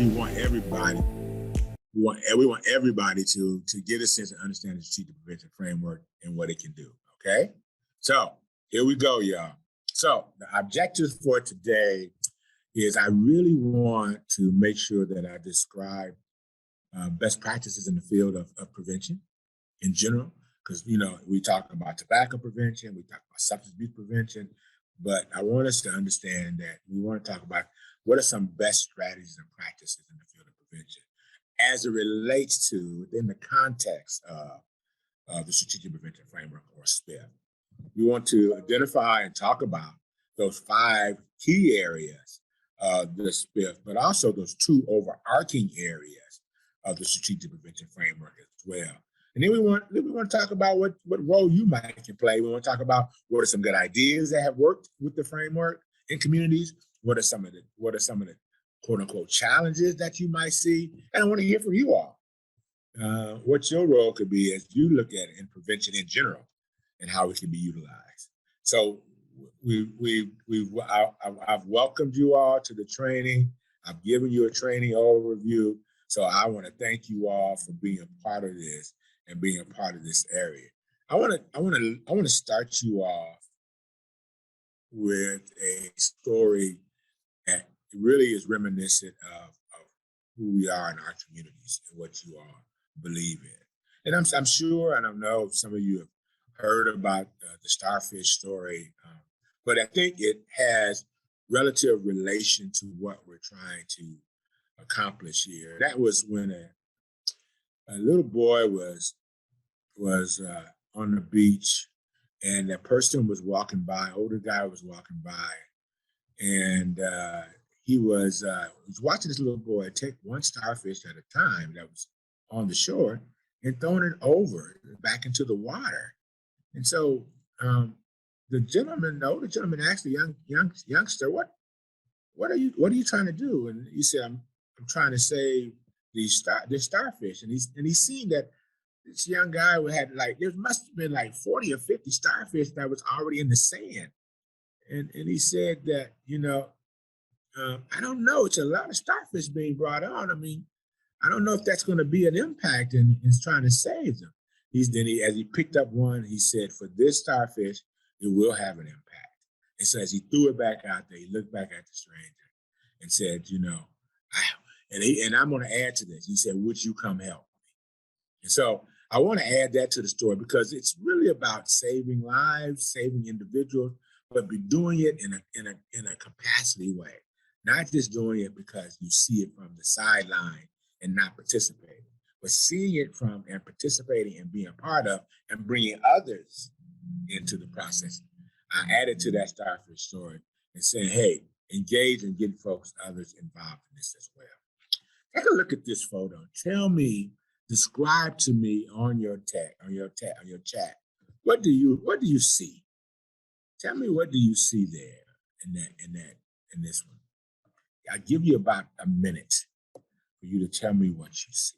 we want everybody, we want everybody to get a sense and understand the strategic prevention framework and what it can do. Okay, so here we go, y'all. So the objectives for today is I really want to make sure that I describe best practices in the field of prevention in general, because we talk about tobacco prevention, we talk about substance abuse prevention, but I want us to understand that we want to talk about what are some best strategies and practices in the field of prevention as it relates to within the context of the strategic prevention framework, or SPIF. We want to identify and talk about those 5 key areas of the SPIF, but also those 2 overarching areas of the strategic prevention framework as well. And then we want to talk about what role you might can play. We want to talk about what are some good ideas that have worked with the framework in communities. What are some of the quote unquote challenges that you might see? And I want to hear from you all. What your role could be as you look at it in prevention in general and how it can be utilized. So I've welcomed you all to the training. I've given you a training overview. So I want to thank you all for being a part of this and being a part of this area. I want to start you off with a story that really is reminiscent of who we are in our communities and what you all believe in. And I'm sure, and I know some of you have heard about the starfish story, but I think it has relative relation to what we're trying to accomplish here. That was when a little boy was on the beach, and that person was walking by, older guy was walking by, and he was watching this little boy take one starfish at a time that was on the shore and throwing it over back into the water. And so the older gentleman asked the youngster, what are you trying to do? And he said, I'm trying to save this starfish. And he's seen that this young guy had there must have been 40 or 50 starfish that was already in the sand. And he said that, I don't know, it's a lot of starfish being brought on. I mean, I don't know if that's going to be an impact in trying to save them. As he picked up one, he said, for this starfish, it will have an impact. And so as he threw it back out there, he looked back at the stranger and said, and I'm going to add to this. He said, would you come help me? And so I want to add that to the story because it's really about saving lives, saving individuals, but be doing it in a capacity way, not just doing it because you see it from the sideline and not participating, but seeing it from and participating and being a part of and bringing others into the process. I added to that starfish story and saying, hey, engage and get others involved in this as well. Take a look at this photo. Describe to me on your chat. What do you see? Tell me, what do you see there in this one? I'll give you about a minute for you to tell me what you see.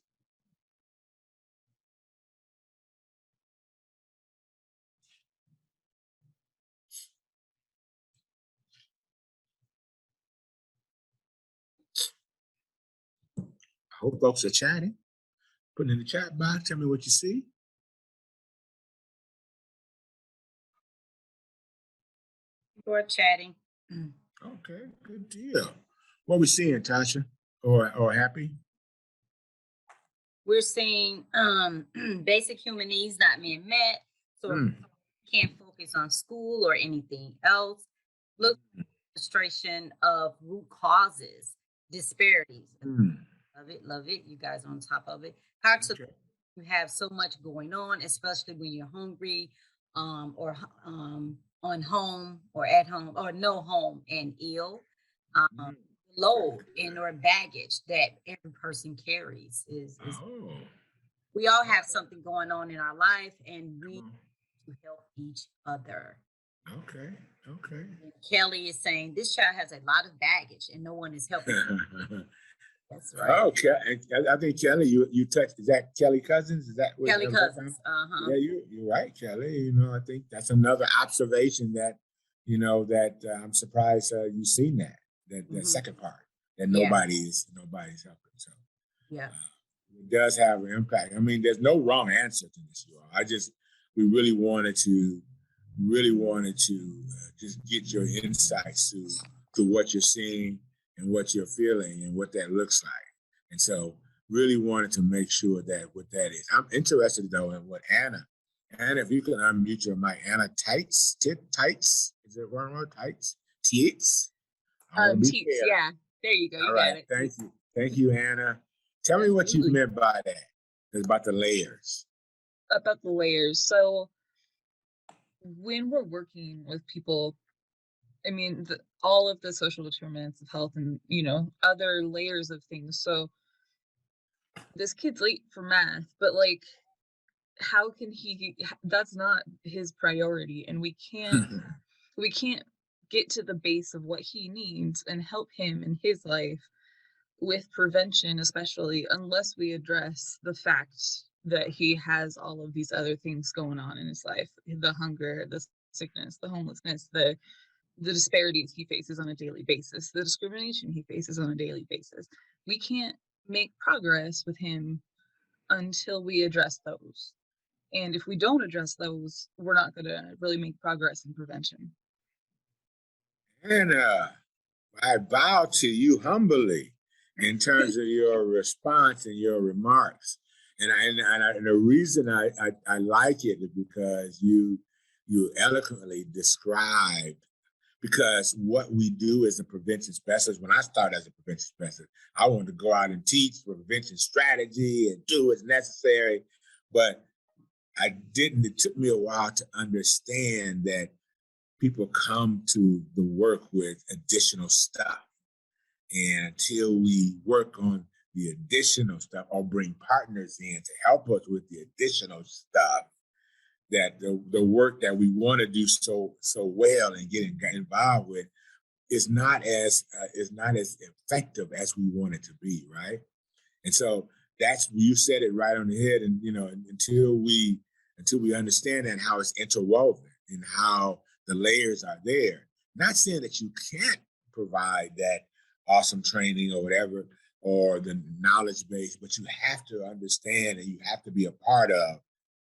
I hope folks are chatting. Put it in the chat box. Tell me what you see. We're chatting. Okay, good deal. What are we seeing, Tasha? Or Happy? We're seeing basic human needs not being met, so can't focus on school or anything else. Look at the illustration of root causes, disparities. Love it. You guys are on top of it. How to you have so much going on, especially when you're hungry, or on home or at home or no home and ill. Load and or baggage that every person carries is we all have something going on in our life and we need to help each other. Okay. And Kelly is saying this child has a lot of baggage and no one is helping him. That's right. Okay. I think Kelly, you touched, is that Kelly Cousins? Is that what Kelly Cousins? Yeah, you're right, Kelly. I think that's another observation that, that I'm surprised you've seen that second part. that Yeah. nobody's helping. So Yeah. it does have an impact. I mean, there's no wrong answer to this, you all. We really wanted to just get your insights to what you're seeing and what you're feeling and what that looks like. And so really wanted to make sure that what that is. I'm interested though in what Anna, if you can unmute your mic, Anna Tights, is it one word, Tights? Tights? I want to be Teats, fair. yeah. There you go. All You right, got it. thank you. Thank you, Anna. Tell me what you Absolutely. meant by that. It's about the layers. About the layers. So when we're working with people, I mean, all of the social determinants of health and, other layers of things. So this kid's late for math, but like, how can that's not his priority. And we can't get to the base of what he needs and help him in his life with prevention, especially unless we address the fact that he has all of these other things going on in his life, the hunger, the sickness, the homelessness, the disparities he faces on a daily basis, the discrimination he faces on a daily basis. We can't make progress with him until we address those. And if we don't address those, we're not going to really make progress in prevention. And I bow to you humbly in terms of your response and your remarks. And the reason I like it is because you eloquently described, because what we do as a prevention specialist, when I started as a prevention specialist, I wanted to go out and teach prevention strategy and do what's necessary. But I didn't. It took me a while to understand that people come to the work with additional stuff. And until we work on the additional stuff or bring partners in to help us with the additional stuff, that the work that we want to do so well and get involved with is not as effective as we want it to be, right? And so that's, you said it right on the head. And until we understand that, how it's interwoven and how the layers are there. Not saying that you can't provide that awesome training or whatever, or the knowledge base, but you have to understand and you have to be a part of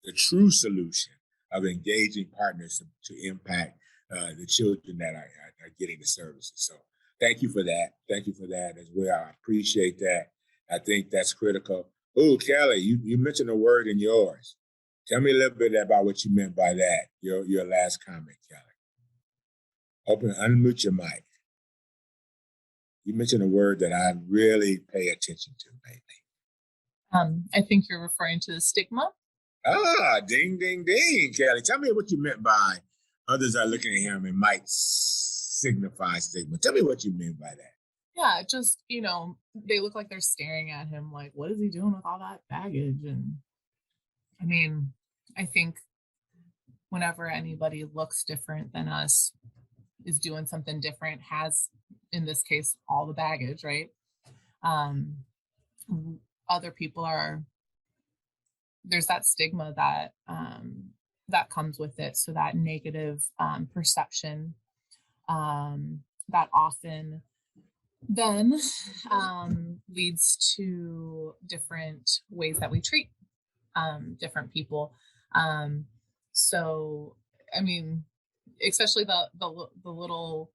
the true solution of engaging partners to impact the children that are getting the services. So thank you for that. Thank you for that as well. I appreciate that. I think that's critical. Oh, Kelly, you mentioned a word in yours. Tell me a little bit about what you meant by that, your last comment, Kelly. Unmute your mic. You mentioned a word that I really pay attention to lately. I think you're referring to the stigma. Ah, ding, ding, ding, Kelly. Tell me what you meant by others are looking at him and might signify stigma. Tell me what you mean by that. Yeah, just, they look like they're staring at him like, what is he doing with all that baggage? And I mean, I think whenever anybody looks different than us, is doing something different, has, in this case, all the baggage, right? Other people there's that stigma that that comes with it. So that negative perception that often then leads to different ways that we treat different people. So, I mean, especially the little,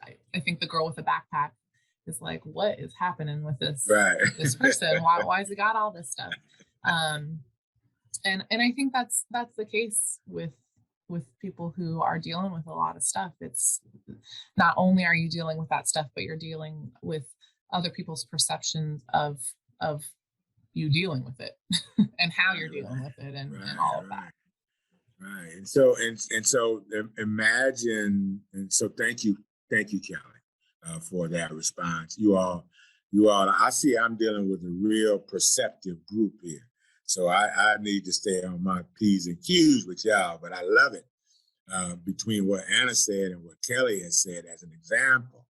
I think the girl with the backpack is like, what is happening with this this person? Why has he got all this stuff? And I think that's the case with people who are dealing with a lot of stuff. It's not only are you dealing with that stuff, but you're dealing with other people's perceptions of you dealing with it and how you're dealing with it and all of that. Right. And so imagine, and so thank you, Kelly, for that response. You all, I see I'm dealing with a real perceptive group here. So I need to stay on my P's and Q's with y'all, but I love it. Between what Anna said and what Kelly has said as an example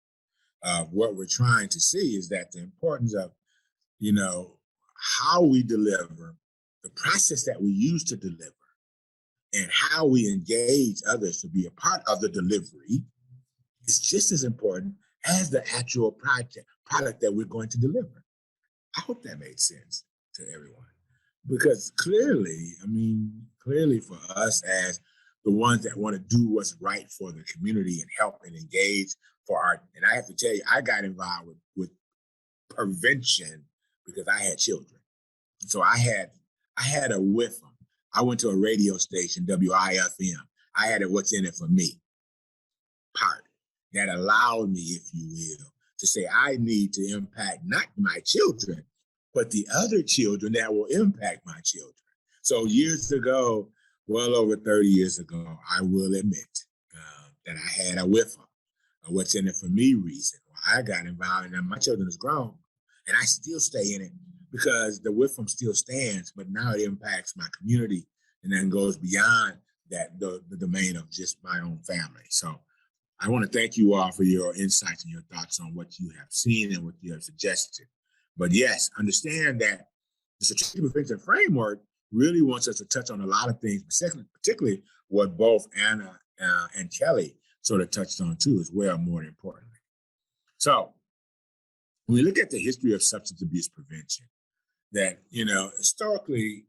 of what we're trying to see is that the importance of, how we deliver, the process that we use to deliver, and how we engage others to be a part of the delivery is just as important as the actual product that we're going to deliver. I hope that made sense to everyone. Because clearly, clearly for us as the ones that want to do what's right for the community and help and engage for our, and I have to tell you, I got involved with prevention because I had children. So I had a with them. I went to a radio station, WIFM. I had a what's in it for me part that allowed me, if you will, to say I need to impact not my children, but the other children that will impact my children. So years ago, well over 30 years ago, I will admit that I had a with them, a what's in it for me reason. Well, I got involved, and now my children is grown, and I still stay in it because the with them still stands, but now it impacts my community and then goes beyond that the domain of just my own family. So I want to thank you all for your insights and your thoughts on what you have seen and what you have suggested. But yes, understand that the strategic prevention framework really wants us to touch on a lot of things, particularly what both Anna and Kelly sort of touched on too, as well, more importantly. So when we look at the history of substance abuse prevention, that, historically,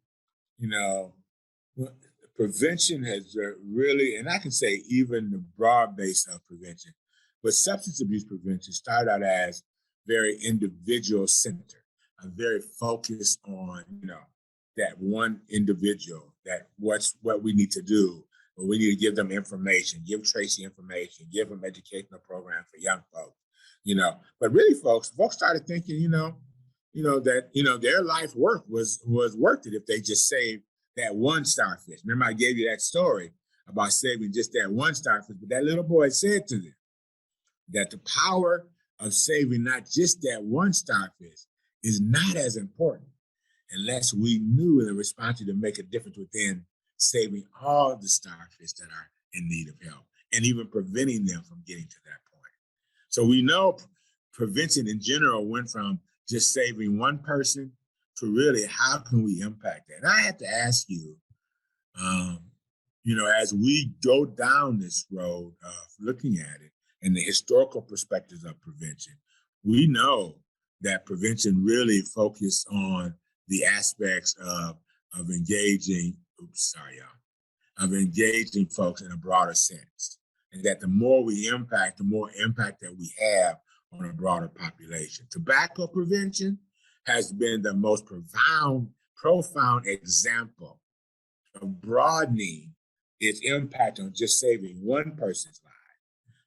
prevention has really, and I can say even the broad base of prevention, but substance abuse prevention started out as very individual centered, very focused on, that one individual, that what we need to do. We need to give them information, give Tracy information, give them educational programs for young folks, But really, folks started thinking, that their life work was worth it if they just saved that one starfish. Remember, I gave you that story about saving just that one starfish, but that little boy said to them that the power of saving not just that one starfish is not as important unless we knew the responsibility to make a difference within saving all the starfish that are in need of help and even preventing them from getting to that point. So we know prevention in general went from just saving one person to really how can we impact that? And I have to ask you, as we go down this road of looking at it and the historical perspectives of prevention, we know that prevention really focused on the aspects of engaging, of engaging folks in a broader sense. And that the more we impact, the more impact that we have on a broader population. Tobacco prevention has been the most profound example of broadening its impact on just saving one person's life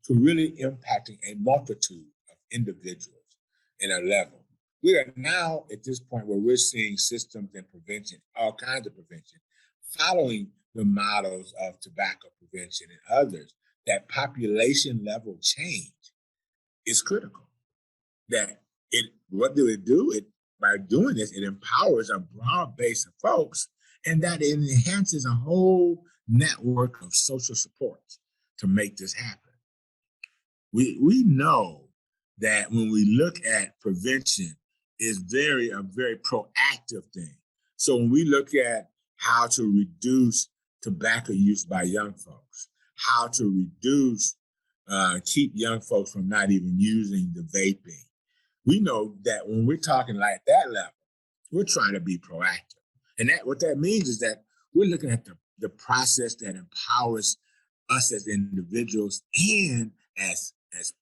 to really impacting a multitude of individuals in a level. We are now at this point where we're seeing systems and prevention, all kinds of prevention, following the models of tobacco prevention and others, that population level change is critical. What do it do? By doing this, it empowers a broad base of folks, and that it enhances a whole network of social support to make this happen. We know that when we look at prevention, is a very proactive thing. So when we look at how to reduce tobacco use by young folks, how to reduce, keep young folks from not even using the vaping, we know that when we're talking like that level, we're trying to be proactive. And what that means is that we're looking at the process that empowers us as individuals and as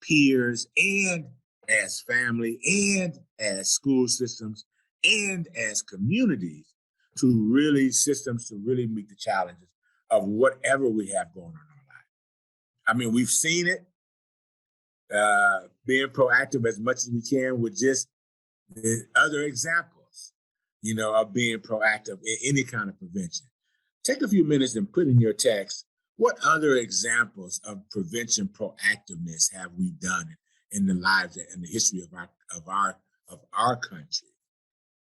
peers and as family and as school systems and as communities to really meet the challenges of whatever we have going on in our life. We've seen it, being proactive as much as we can with just the other examples, of being proactive in any kind of prevention. Take a few minutes and put in your text, what other examples of prevention proactiveness have we done in the lives and the history of our country?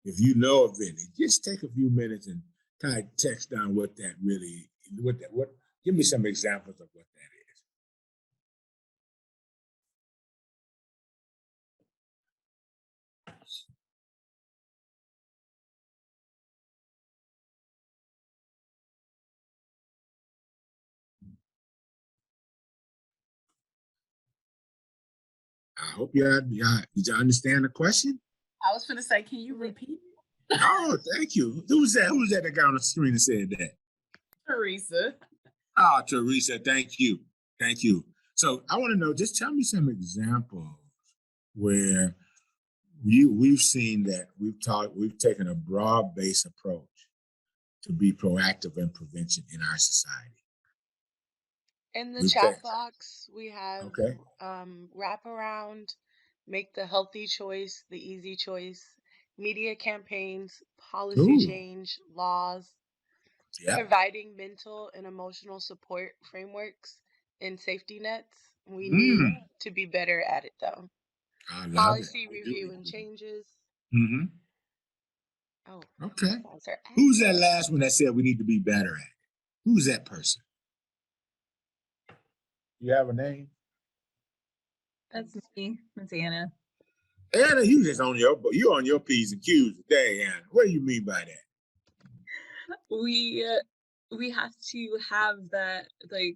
If you know of any, just take a few minutes and kind of text down give me some examples of what that is. I hope did you understand the question? I was going to say, can you repeat? Oh, thank you. Who's that? Who's that got on the screen and said that? Teresa. Oh, Teresa, thank you. Thank you. So I want to know, just tell me some examples where we've seen that we've taken a broad-based approach to be proactive in prevention in our society. In the chat box, we have okay. Wrap around, make the healthy choice the easy choice, media campaigns, policy change, laws, providing mental and emotional support frameworks and safety nets. We need to be better at it, though. I love policy review and changes. Mm-hmm. Oh, okay. Who's that last one that said we need to be better at it? Who's that person? You have a name? That's me. That's Anna. Anna, you're on your P's and Q's today, Anna. What do you mean by that? We have to have that, like,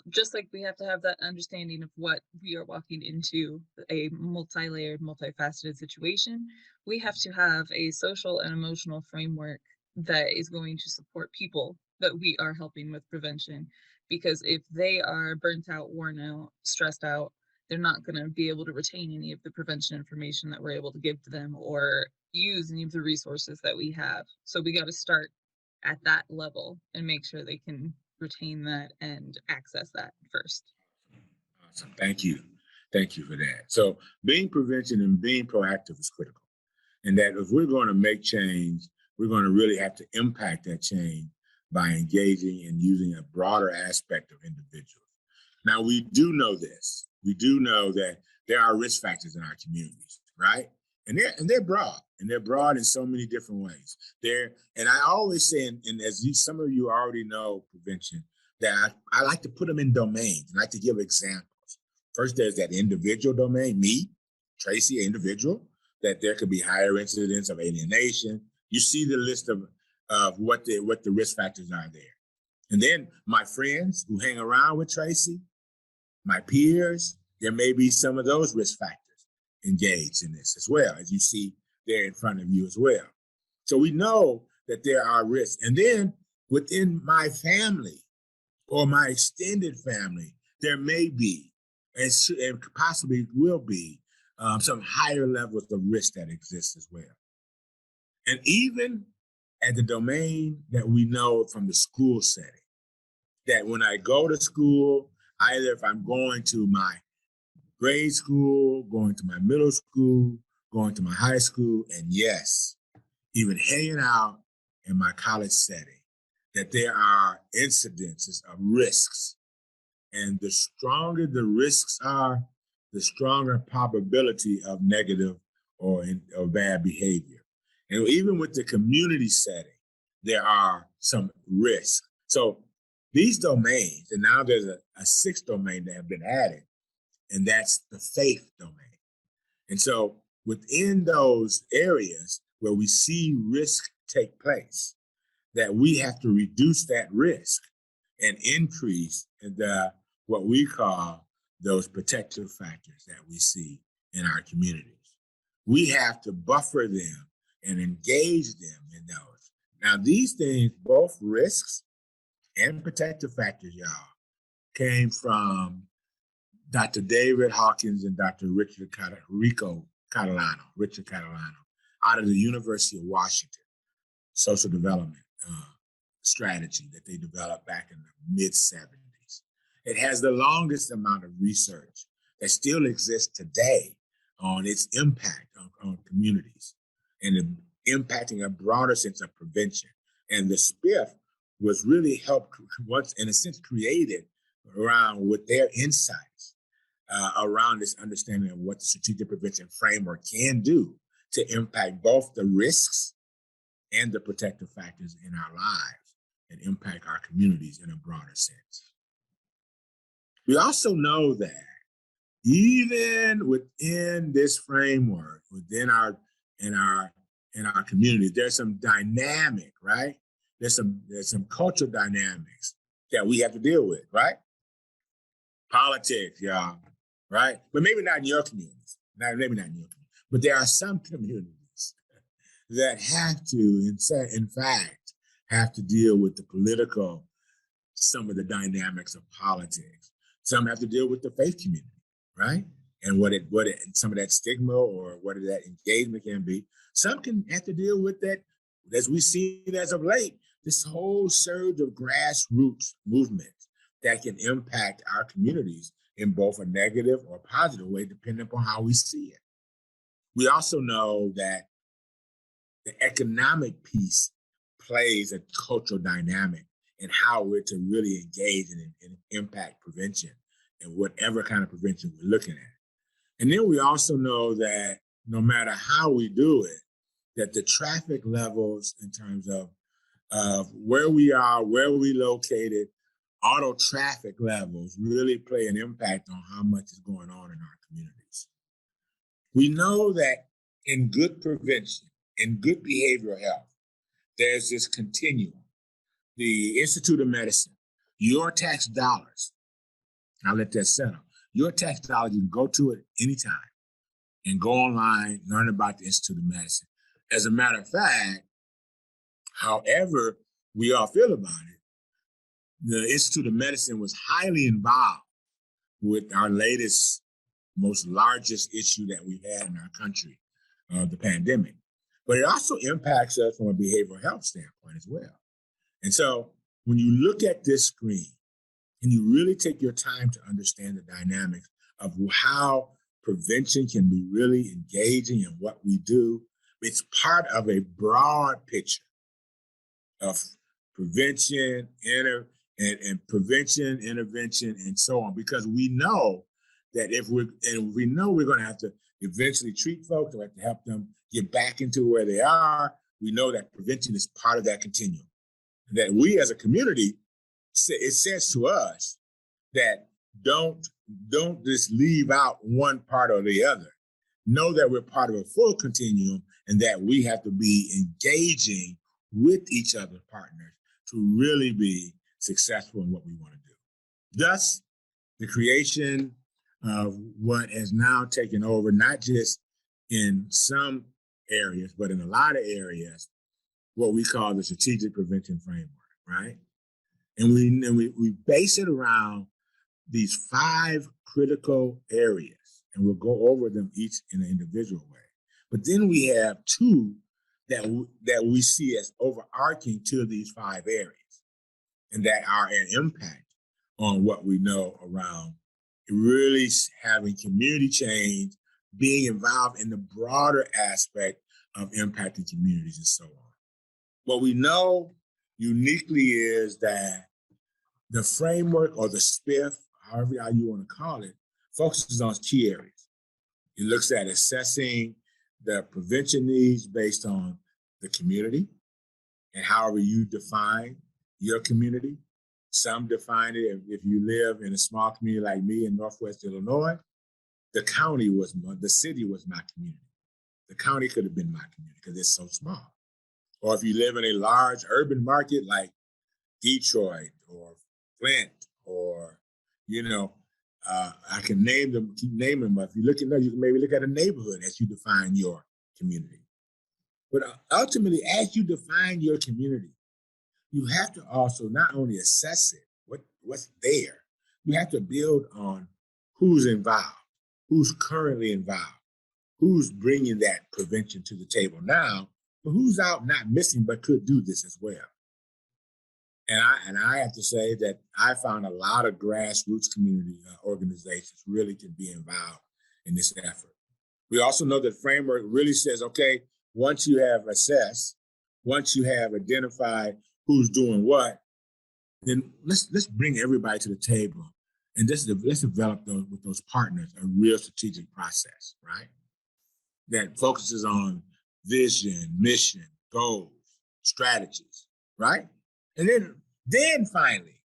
just like we have to have that understanding of what we are walking into, a multi-layered, multifaceted situation. We have to have a social and emotional framework that is going to support people that we are helping with prevention. Because if they are burnt out, worn out, stressed out, they're not going to be able to retain any of the prevention information that we're able to give to them or use any of the resources that we have. So we got to start at that level and make sure they can retain that and access that first. Awesome. Thank you. Thank you for that. So being prevention and being proactive is critical. And that if we're going to make change, we're going to really have to impact that change by engaging and using a broader aspect of individuals. Now, we do know this. We do know that there are risk factors in our communities, right? And they're broad, and they're broad in so many different ways. And I always say, and as some of you already know, prevention, that I like to put them in domains. I like to give examples. First, there's that individual domain, me, Tracy, individual, that there could be higher incidence of alienation. You see the list of what the risk factors are there. And then my friends who hang around with Tracy, my peers, there may be some of those risk factors engaged in this as well, as you see there in front of you as well. So we know that there are risks. And then within my family or my extended family, there may be, and possibly will be, some higher levels of risk that exist as well. And even at the domain that we know from the school setting, that when I go to school, either if I'm going to my grade school, going to my middle school, going to my high school, and yes, even hanging out in my college setting, that there are incidences of risks. And the stronger the risks are, the stronger probability of negative or bad behavior. And even with the community setting, there are some risks. So these domains, and now there's a sixth domain that have been added, and that's the faith domain. And so within those areas where we see risk take place, that we have to reduce that risk and increase what we call those protective factors that we see in our communities. We have to buffer them and engage them in those. Now, these things, both risks and protective factors, y'all, came from Dr. David Hawkins and Dr. Richard Catalano, out of the University of Washington, social development strategy that they developed back in the mid-70s. It has the longest amount of research that still exists today on its impact on communities and impacting a broader sense of prevention. And the SPIF was really helped, once in a sense, created around with their insights around this understanding of what the strategic prevention framework can do to impact both the risks and the protective factors in our lives and impact our communities in a broader sense. We also know that even within this framework, within our community, there's some dynamic, right? There's some cultural dynamics that we have to deal with, right? Politics, y'all. right? But maybe not in your communities. Maybe not in your community. But there are some communities that have to, in fact, have to deal with the political, some of the dynamics of politics. Some have to deal with the faith community, right? And some of that stigma or what that engagement can be. Some can have to deal with that, as we see it as of late, this whole surge of grassroots movement that can impact our communities in both a negative or positive way, depending upon how we see it. We also know that the economic piece plays a cultural dynamic in how we're to really engage and impact prevention and whatever kind of prevention we're looking at. And then we also know that no matter how we do it, that the traffic levels in terms of where we are, where we located, auto traffic levels really play an impact on how much is going on in our communities. We know that in good prevention, in good behavioral health, there's this continuum. The Institute of Medicine, your tax dollars, I'll let that settle. Your tax dollars, you can go to it anytime and go online, learn about the Institute of Medicine. As a matter of fact, however we all feel about it, the Institute of Medicine was highly involved with our latest, most largest issue that we've had in our country, the pandemic. But it also impacts us from a behavioral health standpoint as well. And so when you look at this screen and you really take your time to understand the dynamics of how prevention can be really engaging in what we do, it's part of a broad picture of prevention, prevention, intervention, and so on. Because we know that we know we're going to have to eventually treat folks, we have to help them get back into where they are. We know that prevention is part of that continuum. That we as a community, it says to us that don't just leave out one part or the other. Know that we're part of a full continuum and that we have to be engaging with each other's partners to really be successful in what we want to do. Thus, the creation of what has now taken over, not just in some areas, but in a lot of areas, what we call the strategic prevention framework, right? And we base it around these 5 critical areas, and we'll go over them each in an individual way. But then we have 2 that we see as overarching to these 5 areas, and that are an impact on what we know around really having community change, being involved in the broader aspect of impacting communities and so on. What we know uniquely is that the framework or the SPIF, however you want to call it, focuses on key areas. It looks at assessing the prevention needs based on the community and however you define your community. Some define it, if you live in a small community like me in Northwest Illinois, the city was my community. The county could have been my community because it's so small. Or if you live in a large urban market like Detroit or Flint, or, I can name them, keep naming them, but if you look at them, you can maybe look at a neighborhood as you define your community. But ultimately, as you define your community, you have to also not only assess it, what's there, you have to build on who's involved, who's currently involved, who's bringing that prevention to the table now, but who's out not missing but could do this as well. And I have to say that I found a lot of grassroots community organizations really can be involved in this effort. We also know that framework really says, okay, once you have assessed, once you have identified who's doing what, then let's bring everybody to the table and let's develop with those partners a real strategic process, right? That focuses on vision, mission, goals, strategies, right? And then finally,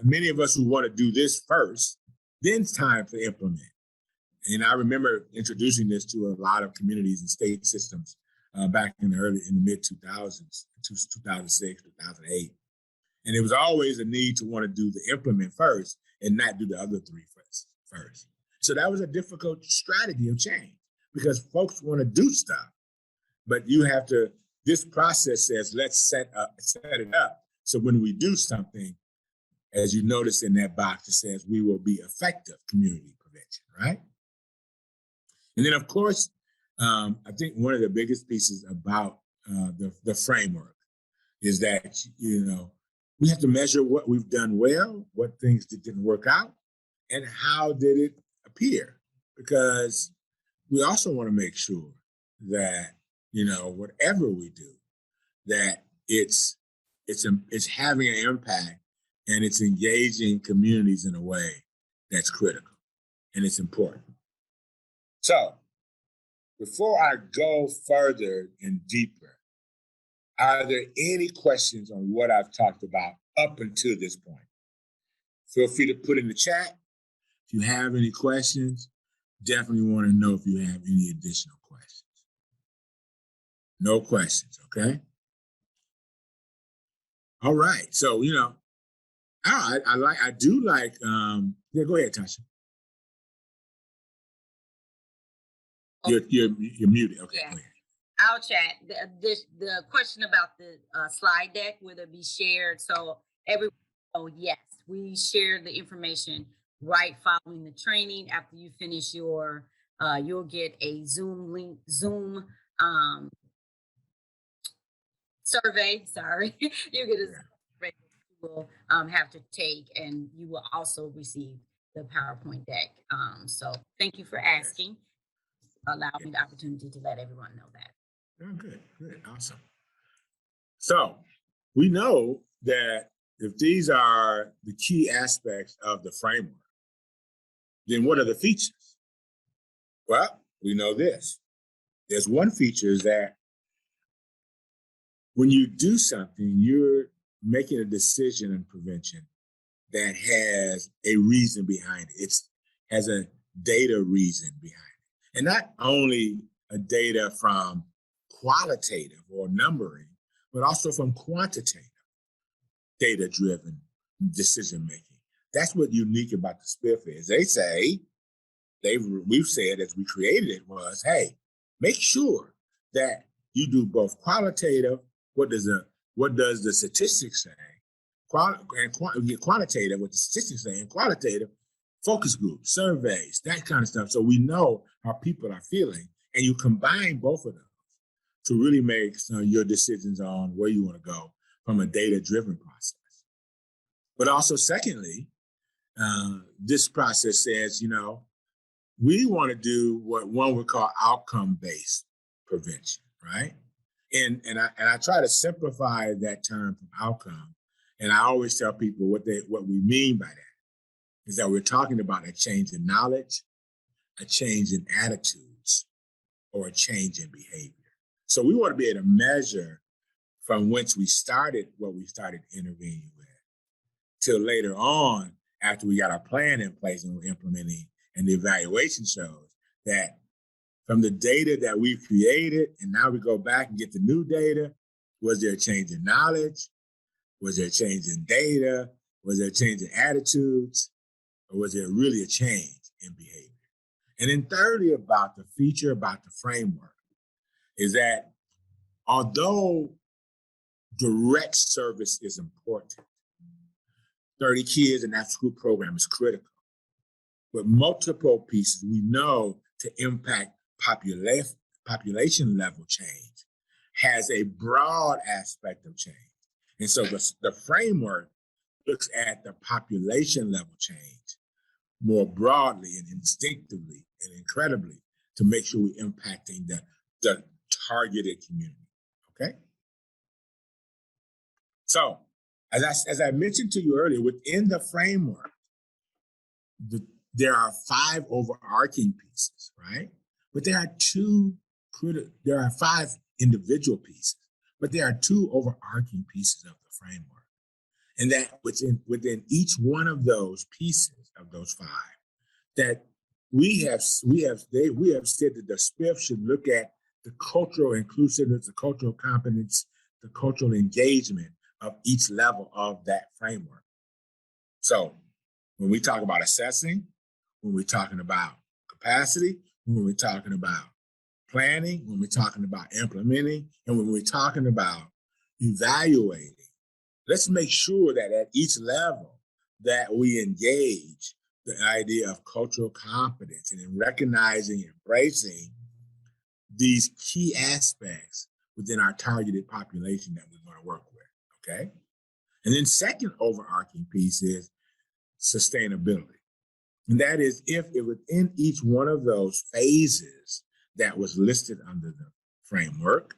many of us who want to do this first, then it's time to implement. And I remember introducing this to a lot of communities and state systems back in the mid 2000s, 2006, 2008. And it was always a need to want to do the implement first and not do the other 3 first. So that was a difficult strategy of change because folks want to do stuff, but you have to, this process says, let's set it up. So when we do something, as you notice in that box, it says we will be effective community prevention, right? And then of course, I think one of the biggest pieces about the framework is that, we have to measure what we've done well, what things didn't work out, and how did it appear? Because we also want to make sure that, whatever we do, that it's having an impact and it's engaging communities in a way that's critical and it's important. So before I go further and deeper, are there any questions on what I've talked about up until this point? Feel free to put in the chat. If you have any questions, definitely want to know if you have any additional questions. No questions, okay? All right. So, I do like, go ahead, Tasha. You're muted. Okay, yeah. go ahead. I'll chat. The question about the slide deck, will it be shared? So everyone, yes, we share the information right following the training. After you finish your, you'll get a Zoom link, Zoom survey. Sorry, you get a survey you will have to take, and you will also receive the PowerPoint deck. So thank you for asking. Allow me the opportunity to let everyone know that. Oh, good, awesome. So we know that if these are the key aspects of the framework, then what are the features? Well, we know this. There's one feature is that when you do something, you're making a decision in prevention that has a reason behind it. It has a data reason behind it. And not only a data from qualitative or numbering, but also from quantitative, data-driven decision-making. That's what unique about the SPIF is. They say, we've said as we created it was, hey, make sure that you do both qualitative, what does the statistics say, quantitative, what the statistics say, and qualitative, focus groups, surveys, that kind of stuff. So we know how people are feeling, and you combine both of those to really make your decisions on where you want to go from a data-driven process. But also, secondly, this process says, we want to do what one would call outcome-based prevention, right? And I try to simplify that term from outcome, and I always tell people what we mean by that is that we're talking about a change in knowledge, a change in attitudes, or a change in behavior. So we want to be able to measure from whence we started what we started intervening with till later on after we got our plan in place and we're implementing, and the evaluation shows that from the data that we've created and now we go back and get the new data, was there a change in knowledge? Was there a change in data? Was there a change in attitudes? Or was there really a change in behavior? And then thirdly, about the feature, about the framework, is that although direct service is important, 30 kids in after school program is critical, but multiple pieces we know to impact population level change has a broad aspect of change. And so the framework looks at the population level change more broadly and instinctively and incredibly to make sure we're impacting the targeted community, okay? So as I mentioned to you earlier, within the framework, there are 5 overarching pieces, right? But there are 5 individual pieces, but there are 2 overarching pieces of the framework. And that within each one of those pieces of those 5, that we have said that the SPIF should look at the cultural inclusiveness, the cultural competence, the cultural engagement of each level of that framework. So when we talk about assessing, when we're talking about capacity, when we're talking about planning, when we're talking about implementing, and when we're talking about evaluating. Let's make sure that at each level that we engage the idea of cultural competence and in recognizing and embracing these key aspects within our targeted population that we're going to work with, okay? And then second overarching piece is sustainability. And that is if it within each one of those phases that was listed under the framework,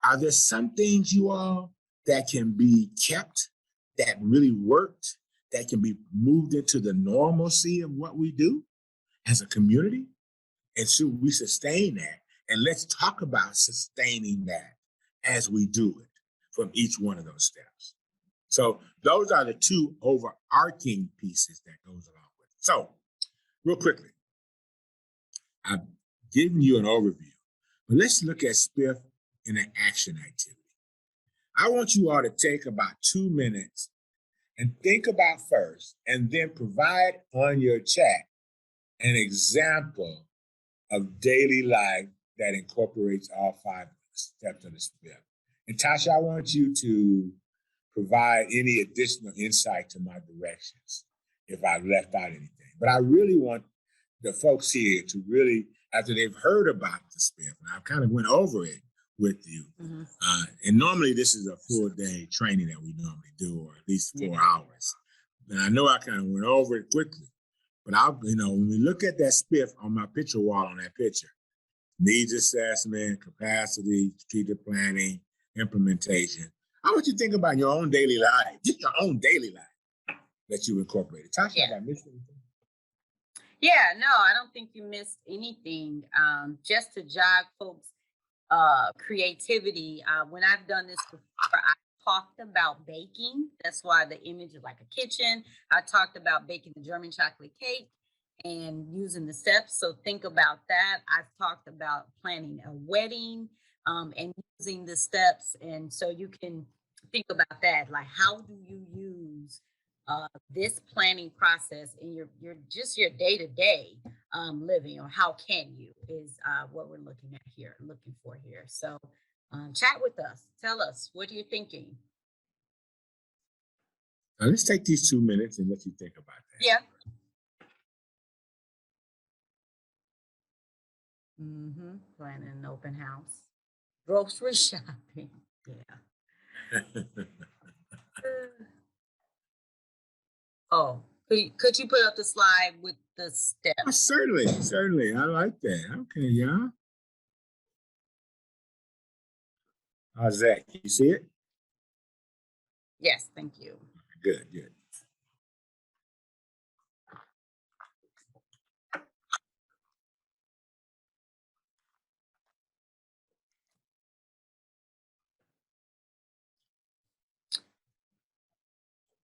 are there some things, you all, that can be kept, that really worked, that can be moved into the normalcy of what we do as a community? And should we sustain that? And let's talk about sustaining that as we do it from each one of those steps. So those are the two overarching pieces that goes along with it. So real quickly, I've given you an overview, but let's look at SPIF in an action activity. I want you all to take about 2 minutes and think about first, and then provide on your chat an example of daily life that incorporates all 5 steps of the SPIF. And Tasha, I want you to provide any additional insight to my directions if I've left out anything. But I really want the folks here to really, after they've heard about the SPIF, and I've kind of went over it with you, and normally this is a full day training that we normally do, or at least 4 hours. And I know I kind of went over it quickly, but when we look at that SPIF on my picture wall on that picture, needs assessment, capacity, strategic planning, implementation. I want you to think about your own daily life, just your own daily life that you incorporated. Tasha, did I miss anything? Yeah, no, I don't think you missed anything. Just to jog folks' creativity. When I've done this before, I talked about baking. That's why the image is like a kitchen. I talked about baking the German chocolate cake and using the steps. So think about that. I've talked about planning a wedding and using the steps. And so you can think about that. Like, how do you use this planning process in your your day-to-day living, or how can you is what we're looking for here. So chat with us, tell us, what are you thinking? Now let's take these 2 minutes and let you think about that. Yeah. Planning an open house, grocery shopping. Yeah. Oh, could you put up the slide with the steps? Oh, certainly. I like that. Okay, yeah. How's that? Can you see it? Yes, thank you. Good.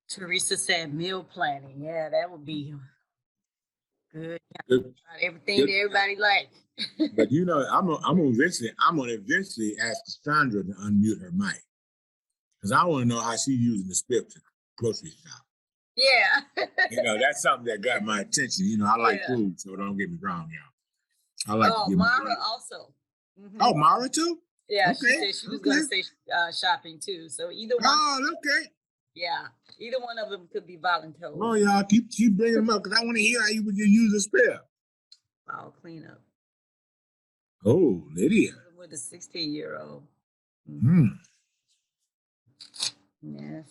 Teresa said meal planning. Yeah, that would be good. Everything that everybody likes. But I'm gonna eventually ask Cassandra to unmute her mic, because I want to know how she's using the SPIF to grocery shop. Yeah. That's something that got my attention. I like food, so don't get me wrong, y'all. I like to give Mara also. Oh, Mara too? Yeah, okay. She said she was going to say shopping too. So either one. Oh, okay. Yeah, either one of them could be voluntary. Oh, y'all keep bringing them up, because I want to hear how you would use the SPIF. I'll clean up. Oh, Lydia. With a 16-year-old. Yes.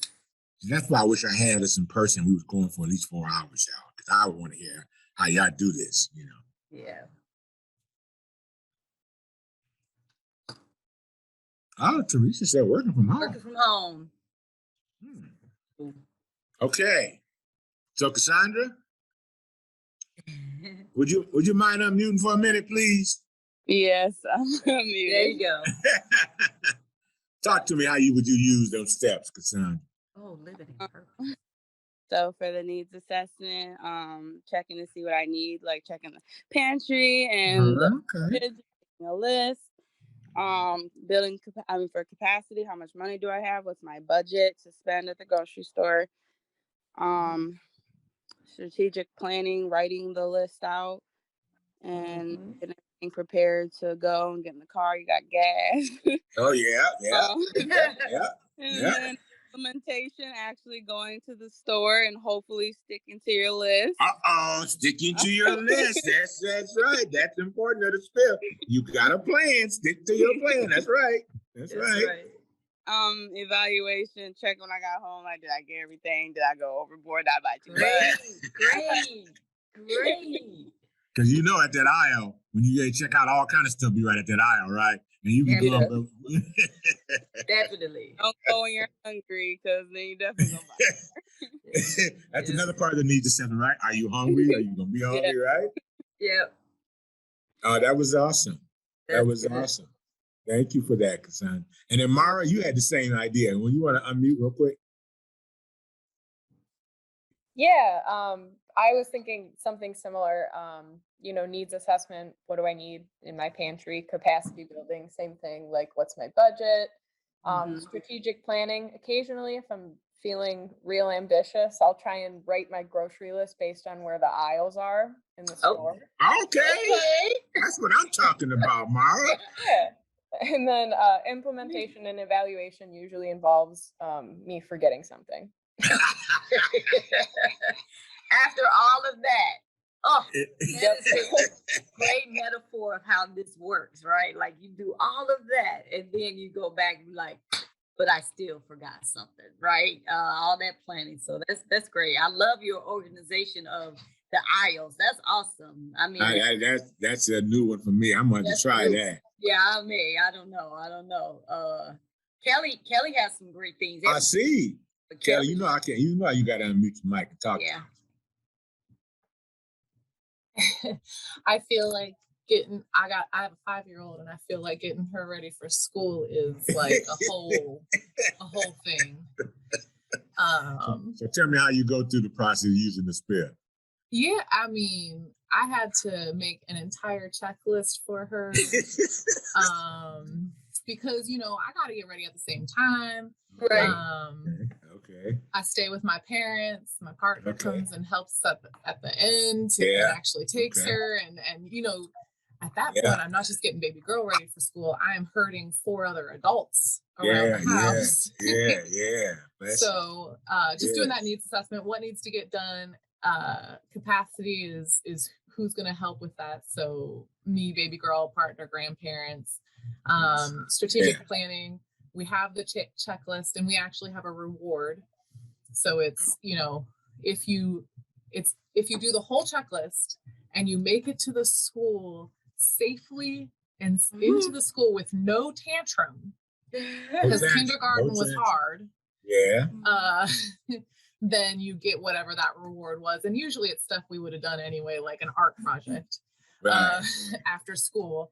That's why I wish I had this in person. We was going for at least 4 hours, y'all, because I would want to hear how y'all do this, Yeah. Oh, Teresa said working from home. Working from home. Okay. So Cassandra, would you mind unmuting for a minute, please? Yes, I'm unmuted. There you go. Talk to me how would you use those steps, Cassandra? Oh, living in purpose. So for the needs assessment, checking to see what I need, like checking the pantry and making a list. Building, for capacity, how much money do I have? What's my budget to spend at the grocery store? strategic planning, writing the list out, and getting everything prepared to go and get in the car. You got gas. Oh yeah. And then implementation, actually going to the store and hopefully sticking to your list. Sticking to your list. That's right. That's important to the spill. You got a plan. Stick to your plan. That's right. That's right. Evaluation, check when I got home. Like, did I get everything? Did I go overboard? Did I buy too much? Great. Because at that aisle, when you check out all kind of stuff, be right at that aisle, right? And you be going. Definitely. Don't go when you're hungry, because then you definitely gonna buy. That's another part of the needs assessment, right? Are you hungry? Are you gonna be hungry, right? Yep. Oh, that was awesome. That was awesome. Thank you for that, Kassan. And then Mara, you had the same idea. When you want to unmute real quick. Yeah, I was thinking something similar. Needs assessment. What do I need in my pantry? Capacity building, same thing. Like, what's my budget? Strategic planning. Occasionally, if I'm feeling real ambitious, I'll try and write my grocery list based on where the aisles are in the store. Okay. That's what I'm talking about, Mara. Yeah. And then implementation and evaluation usually involves me forgetting something. After all of that, that's a great metaphor of how this works, right? Like, you do all of that, and then you go back and be like, but I still forgot something, right? All that planning. So that's great. I love your organization of the aisles. That's awesome. I mean, that's a new one for me. I'm going to try that. Yeah, I don't know. Kelly has some great things. I see. Kelly, you got to unmute your mic and talk. Yeah. I feel like I have a 5-year-old, and I feel like getting her ready for school is like a whole thing. So tell me how you go through the process using the spill. Yeah, I mean, I had to make an entire checklist for her. Because I got to get ready at the same time. Right. Okay. I stay with my parents. My partner comes and helps at the end and actually takes her. And at that point, I'm not just getting baby girl ready for school. I am herding 4 other adults around the house. Yeah. So just doing that needs assessment. What needs to get done? Capacity is who's going to help with that. So me, baby girl, partner, grandparents. Strategic planning. We have the checklist, and we actually have a reward. So it's if you do the whole checklist and you make it to the school safely and into the school with no tantrum, because kindergarten was hard. Yeah. Then you get whatever that reward was, and usually it's stuff we would have done anyway, like an art project after school.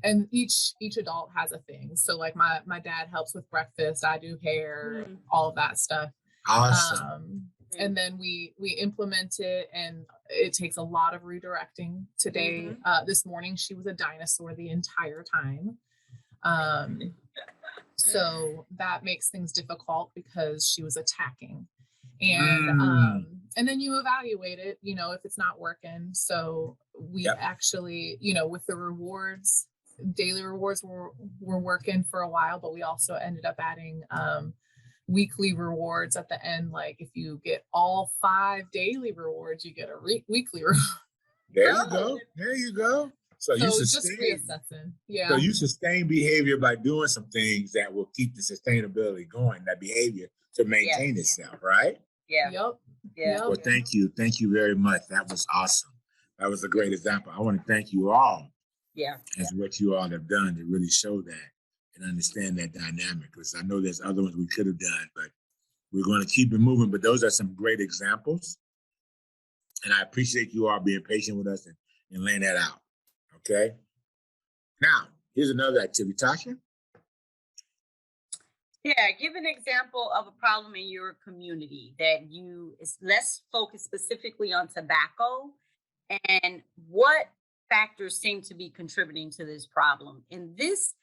And each adult has a thing. So like my dad helps with breakfast, I do hair, all of that stuff. Awesome. And then we implement it, and it takes a lot of redirecting. Today, this morning, she was a dinosaur the entire time. So that makes things difficult because she was attacking. And then you evaluate it, if it's not working. So we actually, with the rewards, daily rewards were working for a while, but we also ended up adding weekly rewards at the end. Like, if you get all 5 daily rewards, you get a weekly reward. There you go. So you sustain. Just reassessing. Yeah. So you sustain behavior by doing some things that will keep the sustainability going, that behavior to maintain itself, right? Yeah. Yep. Yeah. Well, thank you. Thank you very much. That was awesome. That was a great example. I want to thank you all. Yeah. As what you all have done to really show that and understand that dynamic. Because I know there's other ones we could have done, but we're going to keep it moving. But those are some great examples. And I appreciate you all being patient with us and laying that out. Okay. Now, here's another activity. Tasha? Yeah, give an example of a problem in your community that let's focus specifically on tobacco, and what factors seem to be contributing to this problem. And this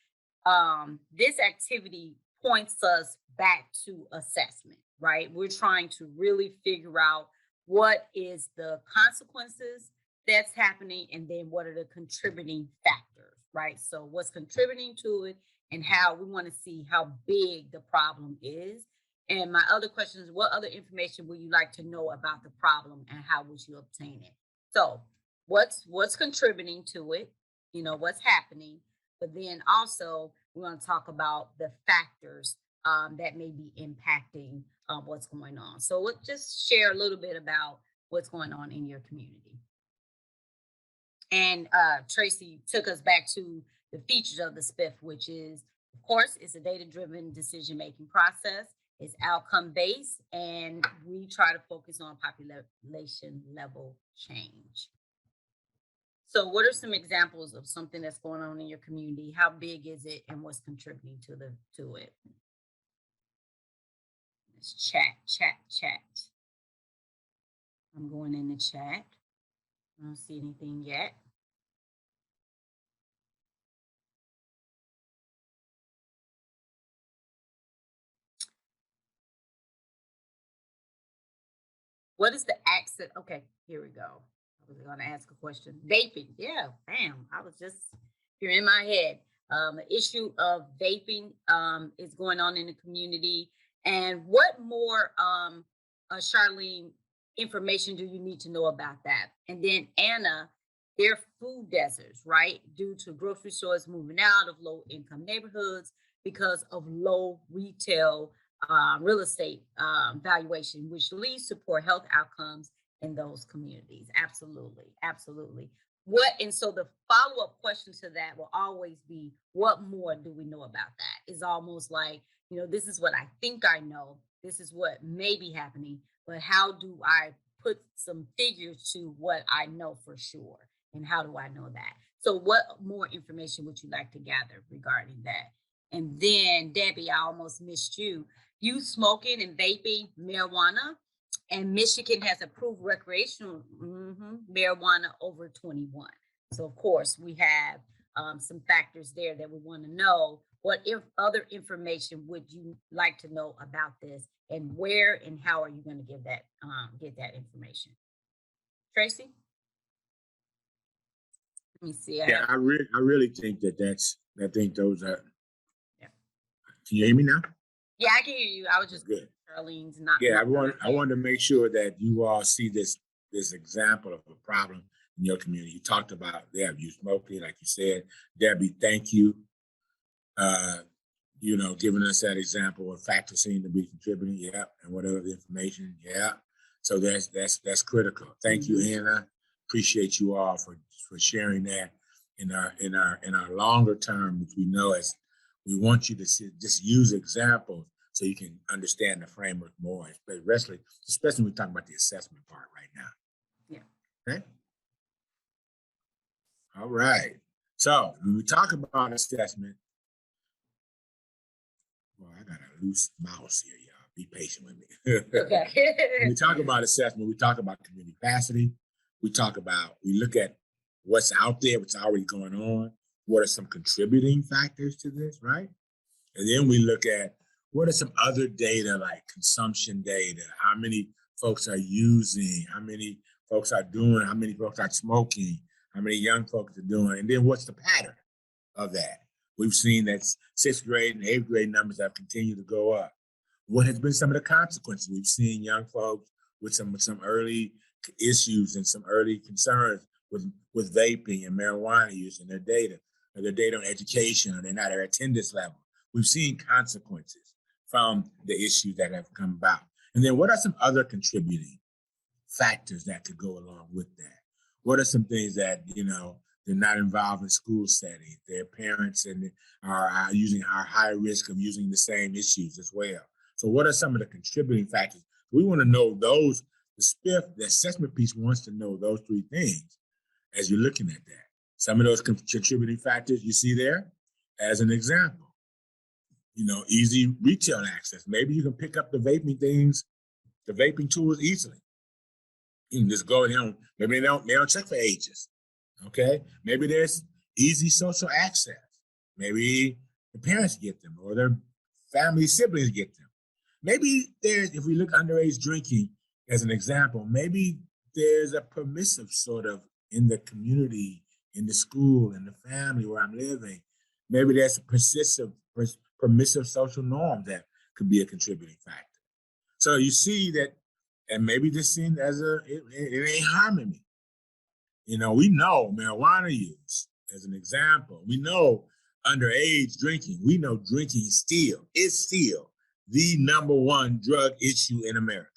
activity points us back to assessment, right? We're trying to really figure out what is the consequences that's happening, and then what are the contributing factors, right? So what's contributing to it, and how we want to see how big the problem is. And my other question is, what other information would you like to know about the problem, and how would you obtain it? So what's contributing to it, what's happening, but then also we want to talk about the factors that may be impacting what's going on. So let's just share a little bit about what's going on in your community. And Tracy took us back to the features of the SPIF, which is, of course, it's a data-driven decision-making process. It's outcome-based, and we try to focus on population level change. So what are some examples of something that's going on in your community? How big is it, and what's contributing to it? Let's chat. I'm going in the chat. I don't see anything yet. What is the access? Okay, here we go. I was going to ask a question. Vaping. Yeah, bam. I was just here in my head. The issue of vaping is going on in the community. And what more, Charlene, information do you need to know about that? And then Anna, they're food deserts, right? Due to grocery stores moving out of low income neighborhoods because of low retail real estate valuation, which leads to poor health outcomes in those communities. Absolutely. And so the follow-up question to that will always be, what more do we know about that? It's almost like, this is what I think I know. This is what may be happening, but how do I put some figures to what I know for sure? And how do I know that? So what more information would you like to gather regarding that? And then, Debbie, I almost missed you. Youth smoking and vaping marijuana, and Michigan has approved recreational marijuana over 21. So, of course, we have some factors there that we want to know. What other information would you like to know about this, and where and how are you going to get that information? Tracy? Let me see. I really think I think those are. Yeah. Can you hear me now? Yeah, I can hear you. I was just good. Charlene's not. Yeah, I wanted to make sure that you all see this example of a problem in your community. You talked about youth smoking, like you said. Debbie, thank you. Giving us that example of factors seem to be contributing. Yeah, and whatever the information. Yeah, so that's critical. Thank you, Anna. Appreciate you all for sharing that in our longer term, which we know as we want you to just use examples so you can understand the framework more, especially when we talk about the assessment part right now. Yeah. Okay. All right. So when we talk about assessment, well, I got a loose mouse here, y'all. Be patient with me. Okay. When we talk about assessment, we talk about community capacity. We look at what's out there, what's already going on. What are some contributing factors to this, right? And then we look at what are some other data, like consumption data, how many folks are using, how many folks are doing, how many folks are smoking, how many young folks are doing, and then what's the pattern of that? We've seen that 6th grade and 8th grade numbers have continued to go up. What has been some of the consequences? We've seen young folks with some early issues and some early concerns with vaping and marijuana use and their data on education, or their attendance level. We've seen consequences from the issues that have come about. And then what are some other contributing factors that could go along with that? What are some things that, they're not involved in school settings, their parents are high risk of using the same issues as well. So what are some of the contributing factors? We want to know those. The assessment piece wants to know those 3 things as you're looking at that. Some of those contributing factors you see there as an example. Easy retail access. Maybe you can pick up the vaping tools easily. You can just go in. Maybe they don't check for ages. Okay. Maybe there's easy social access. Maybe the parents get them or their family siblings get them. Maybe if we look underage drinking as an example, maybe there's a permissive sort of in the community, in the school, in the family where I'm living. Maybe there's a permissive social norm that could be a contributing factor. So you see that, and maybe this seen as it ain't harming me. We know marijuana use as an example. We know underage drinking. We know drinking is still the number one drug issue in America.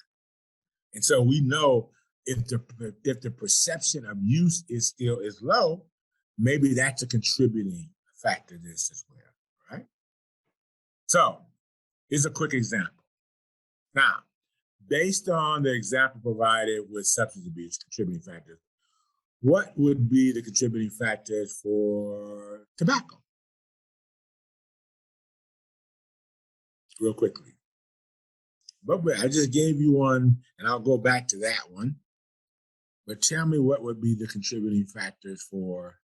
And so we know if the perception of use is low, maybe that's a contributing factor to this as well, right? So here's a quick example. Now, based on the example provided with substance abuse contributing factors, what would be the contributing factors for tobacco? Real quickly. But I just gave you one, and I'll go back to that one. But tell me what would be the contributing factors for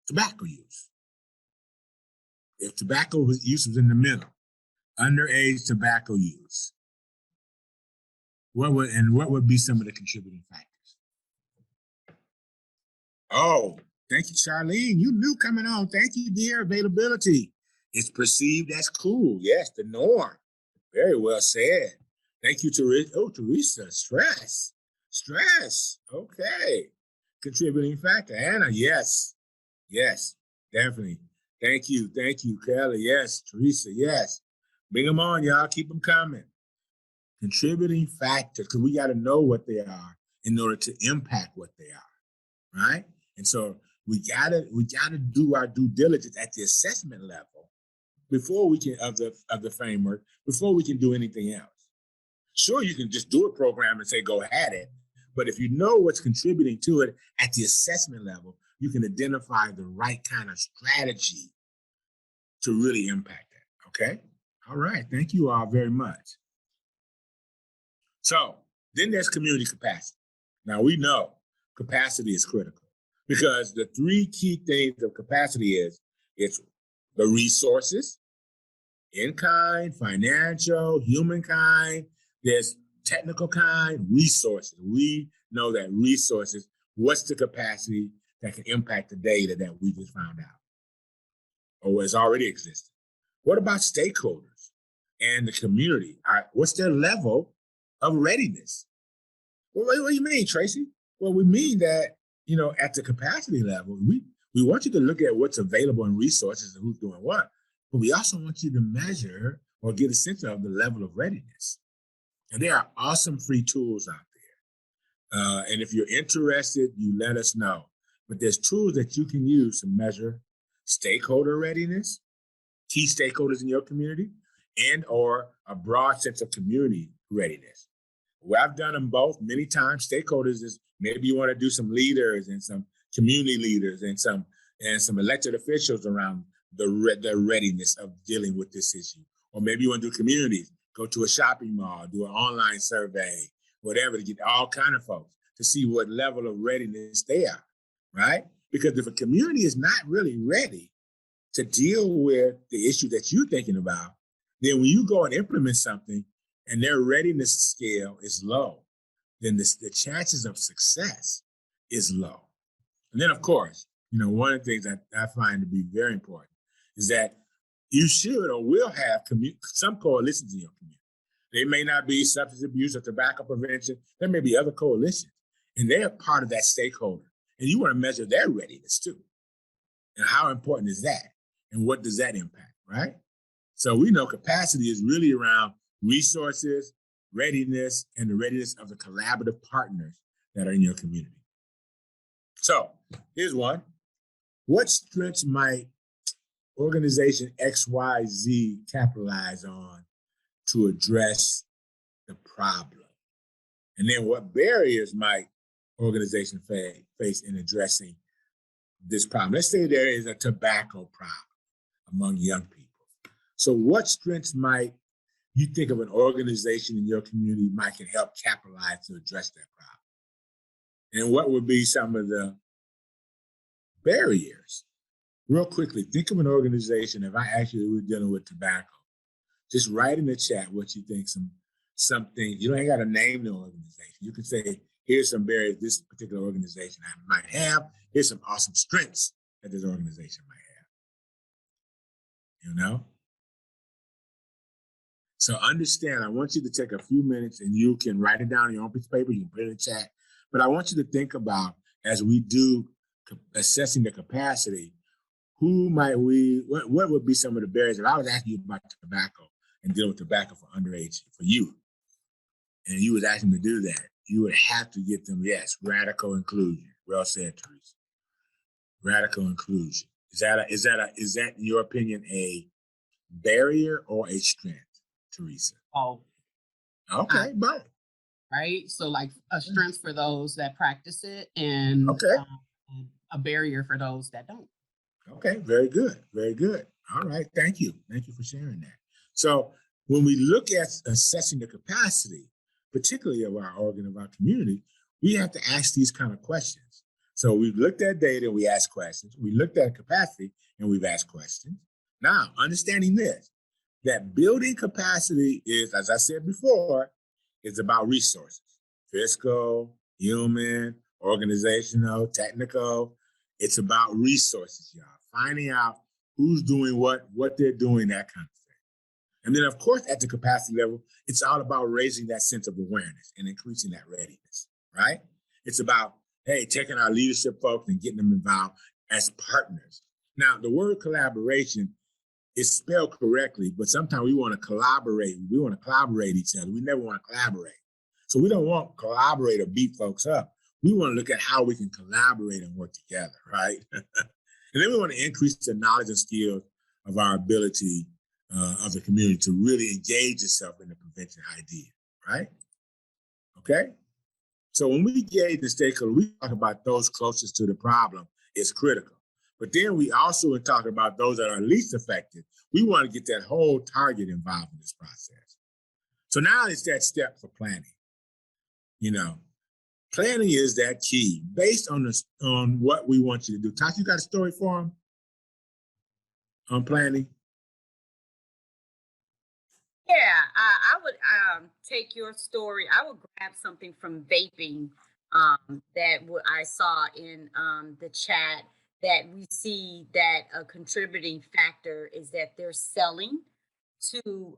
tobacco use. If tobacco use was in the middle, underage tobacco use, what would be some of the contributing factors? Oh, thank you, Charlene. You knew coming on. Thank you, dear. Availability. It's perceived as cool. Yes, the norm. Very well said. Thank you, Teresa. Oh, Teresa, stress. Okay. Contributing factor. Anna, yes, definitely. Thank you, Kelly. Yes, Teresa, yes. Bring them on, y'all. Keep them coming. Contributing factors, because we got to know what they are in order to impact what they are, right? And so we gotta do our due diligence at the assessment level before we can of the framework before we can do anything else. Sure, you can just do a program and say go at it, but if you know what's contributing to it at the assessment level, you can identify the right kind of strategy to really impact that. Okay. All right. Thank you all very much. So then there's community capacity. Now we know capacity is critical because the three key things of capacity it's the resources, in kind, financial, human kind, there's technical kind, resources. We know that resources, what's the capacity that can impact the data that we just found out or has already existed? What about stakeholders and the community? What's their level of readiness? Well, what do you mean, Tracy? Well, we mean that, at the capacity level, we want you to look at what's available in resources and who's doing what, but we also want you to measure or get a sense of the level of readiness. And there are awesome free tools out there. And if you're interested, you let us know. But there's tools that you can use to measure stakeholder readiness, key stakeholders in your community, and or a broad sense of community readiness. Well, I've done them both many times. Stakeholders is maybe you want to do some leaders and some community leaders and some elected officials around the readiness of dealing with this issue. Or maybe you want to do communities, go to a shopping mall, do an online survey, whatever, to get all kind of folks to see what level of readiness they are, right? Because if a community is not really ready to deal with the issue that you're thinking about, then when you go and implement something and their readiness scale is low, then the chances of success is low. And then, of course, one of the things that I find to be very important is that you should or will have some coalitions in your community. They may not be substance abuse or tobacco prevention. There may be other coalitions, and they're part of that stakeholder. And you want to measure their readiness too. And how important is that? And what does that impact, right? So we know capacity is really around resources, readiness, and the readiness of the collaborative partners that are in your community. So here's one. What strengths might organization XYZ capitalize on to address the problem? And then what barriers might organization face in addressing this problem? Let's say there is a tobacco problem among young people. So what strengths might you think of an organization in your community might can help capitalize to address that problem? And what would be some of the barriers? Real quickly, think of an organization, if I actually were dealing with tobacco, just write in the chat what you think, something. You don't ain't got to name the organization. You can say, here's some barriers this particular organization might have. Here's some awesome strengths that this organization might have. You know? So understand, I want you to take a few minutes and you can write it down on your own piece of paper, you can put it in the chat. But I want you to think about, as we do assessing the capacity, what would be some of the barriers? If I was asking you about tobacco and dealing with tobacco for underage, for youth, and you was asking them to do that, you would have to get them, yes, radical inclusion. Well said, Teresa. Radical inclusion. Is that in your opinion a barrier or a strength, Teresa? Oh, okay, both. Right. So like a strength for those that practice it, and a barrier for those that don't. Okay, very good, very good. All right, thank you for sharing that. So when we look at assessing the capacity, particularly of our organ, of our community, we have to ask these kind of questions. So we've looked at data and we ask questions. We looked at capacity and we've asked questions. Now, understanding this, that building capacity is, as I said before, is about resources, fiscal, human, organizational, technical. It's about resources, y'all. Finding out who's doing what they're doing, that kind of thing. And then, of course, at the capacity level, it's all about raising that sense of awareness and increasing that readiness, right? It's about, hey, taking our leadership folks and getting them involved as partners. Now, the word collaboration is spelled correctly, but sometimes we want to collaborate. We want to collaborate each other. We never want to collaborate. So we don't want to collaborate or beat folks up. We want to look at how we can collaborate and work together, right? And then we want to increase the knowledge and skills of our ability of the community to really engage itself in the prevention idea, right? Okay? So when we engage the stakeholders, we talk about those closest to the problem is critical. But then we also talk about those that are least affected. We want to get that whole target involved in this process. So now it's that step for planning. You know, planning is that key based on what we want you to do. Tasha, you got a story for them on planning? Yeah, I would take your story. I would grab something from vaping that I saw in the chat, that we see that a contributing factor is that they're selling to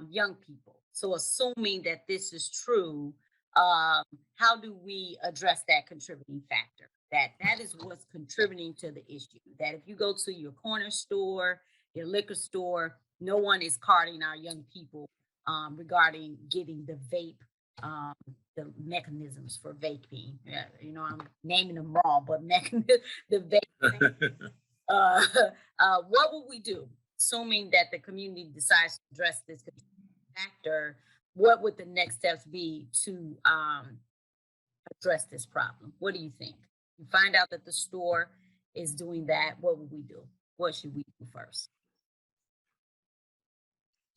young people. So assuming that this is true, how do we address that contributing factor? That is what's contributing to the issue. That if you go to your corner store, your liquor store, no one is carding our young people regarding getting the vape, the mechanisms for vaping. Yeah, you know, I'm naming them wrong, but the vape. What would we do? Assuming that the community decides to address this factor, what would the next steps be to address this problem? What do you think? You find out that the store is doing that. What would we do? What should we do first?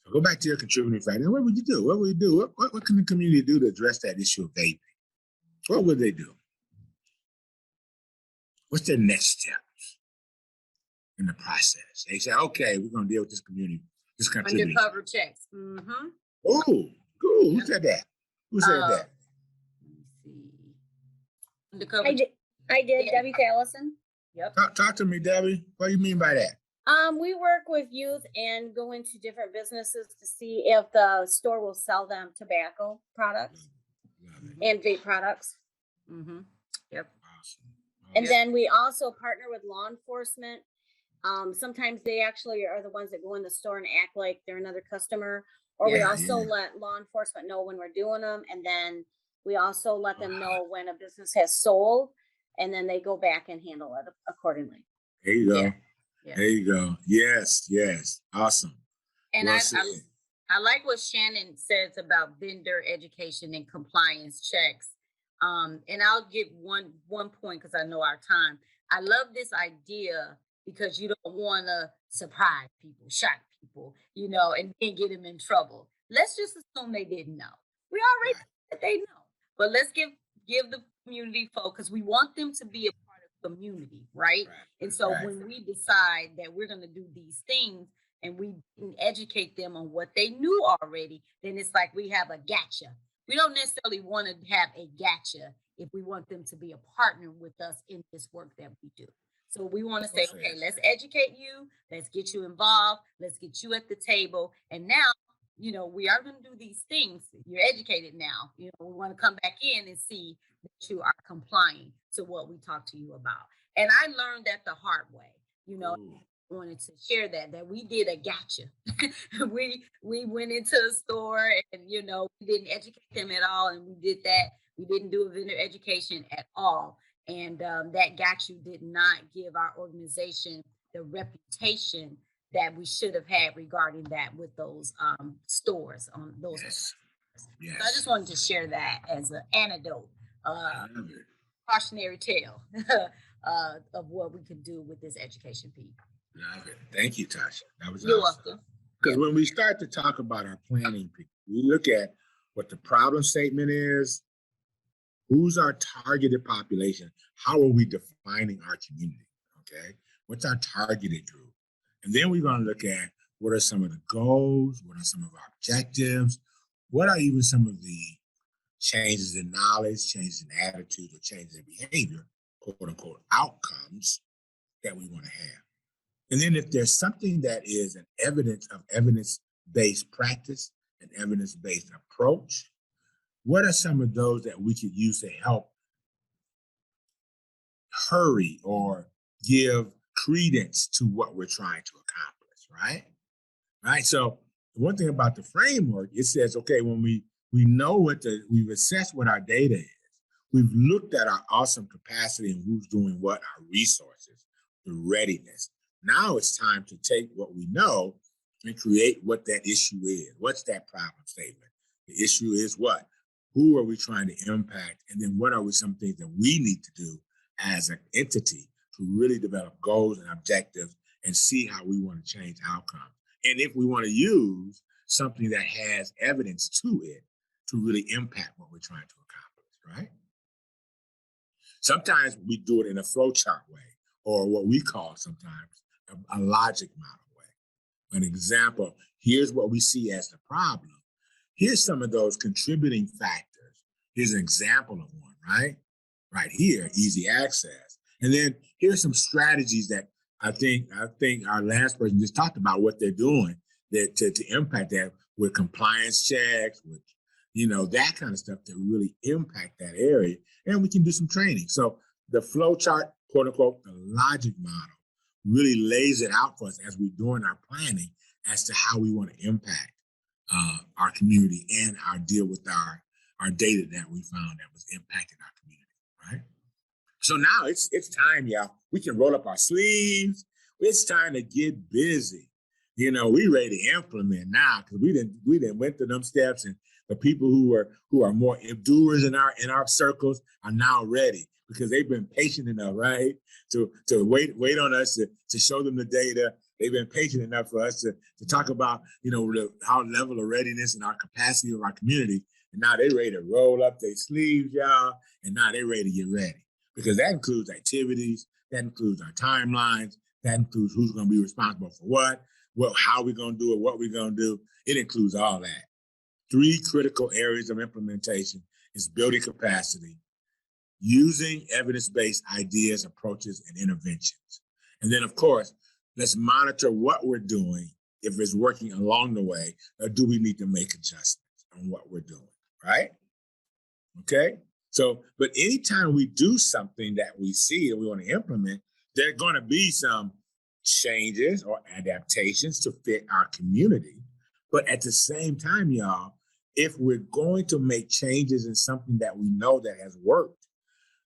So go back to your contributing factor. What would you do? What would you do? What can the community do to address that issue of vaping? What would they do? What's their next steps in the process? They say, okay, we're going to deal with this community, this contributing. Undercover checks. Mm-hmm. Oh, cool. Who said that? Who said that? Let me see. Undercover. I did. Debbie Callison. Yep. Talk to me, Debbie. What do you mean by that? We work with youth and go into different businesses to see if the store will sell them tobacco products and vape products. Mm-hmm. Yep. Awesome. And then we also partner with law enforcement. Sometimes they actually are the ones that go in the store and act like they're another customer. Or we also let law enforcement know when we're doing them. And then we also let them know when a business has sold. And then they go back and handle it accordingly. There you go. Yeah. There you go. Yes, yes. Awesome. And I like what Shannon says about vendor education and compliance checks. And I'll give one point because I know our time. I love this idea because you don't want to surprise people, shock people, you know, and then get them in trouble. Let's just assume they didn't know. We already know that they know, but let's give the community folk, because we want them to be a part of community, right? And so when we decide that we're going to do these things, and we didn't educate them on what they knew already, then it's like we have a gotcha. We don't necessarily want to have a gotcha if we want them to be a partner with us in this work that we do. So we want to say, okay, let's educate you, let's get you involved, let's get you at the table. And now, we are going to do these things. You're educated now. We want to come back in and see that you are complying to what we talked to you about. And I learned that the hard way. Wanted to share that we did a gotcha. we went into a store and we didn't educate them at all, and we did that. We didn't do a vendor education at all, and that got you did not give our organization the reputation that we should have had regarding that with those stores on those. Yes. Yes. So I just wanted to share that as an anecdote, cautionary tale of what we could do with this education piece. Love it. Thank you, Tasha. That was You're awesome. welcome. Because when we start to talk about our planning, we look at what the problem statement is, who's our targeted population, how are we defining our community, okay? What's our targeted group? And then we're going to look at what are some of the goals, what are some of our objectives, what are even some of the changes in knowledge, changes in attitude, or changes in behavior, quote unquote, outcomes that we want to have. And then if there's something that is an evidence-based practice, an evidence-based approach, what are some of those that we could use to help hurry or give credence to what we're trying to accomplish, right? So the one thing about the framework, it says, okay, when we know we've assessed what our data is, we've looked at our awesome capacity and who's doing what, our resources, the readiness. Now it's time to take what we know and create what that issue is. What's that problem statement? The issue is what? Who are we trying to impact? And then what are some things that we need to do as an entity to really develop goals and objectives and see how we want to change outcomes? And if we want to use something that has evidence to it to really impact what we're trying to accomplish, right? Sometimes we do it in a flowchart way, or what we call sometimes a logic model way. An example, here's what we see as the problem. Here's some of those contributing factors. Here's an example of one, right? Right here, easy access. And then here's some strategies that I think our last person just talked about what they're doing that to impact that with compliance checks, with that kind of stuff to really impact that area. And we can do some training. So the flow chart, quote unquote, the logic model really lays it out for us as we're doing our planning as to how we want to impact our community and our deal with our data that we found that was impacting our community, right? So now it's time, y'all. We can roll up our sleeves. It's time to get busy. We ready to implement now because we didn't went through them steps, and the people who are more doers in our circles are now ready because they've been patient enough, right? To wait on us to show them the data. They've been patient enough for us to talk about, our level of readiness and our capacity of our community. And now they're ready to roll up their sleeves, y'all. And now they're ready to get ready because that includes activities, that includes our timelines, that includes who's going to be responsible for what, how we're going to do it, what we're going to do. It includes all that. 3 critical areas of implementation is building capacity, using evidence-based ideas, approaches, and interventions. And then, of course, let's monitor what we're doing, if it's working along the way, or do we need to make adjustments on what we're doing, right? Okay? So, but anytime we do something that we see and we want to implement, there are going to be some changes or adaptations to fit our community. But at the same time, y'all, if we're going to make changes in something that we know that has worked,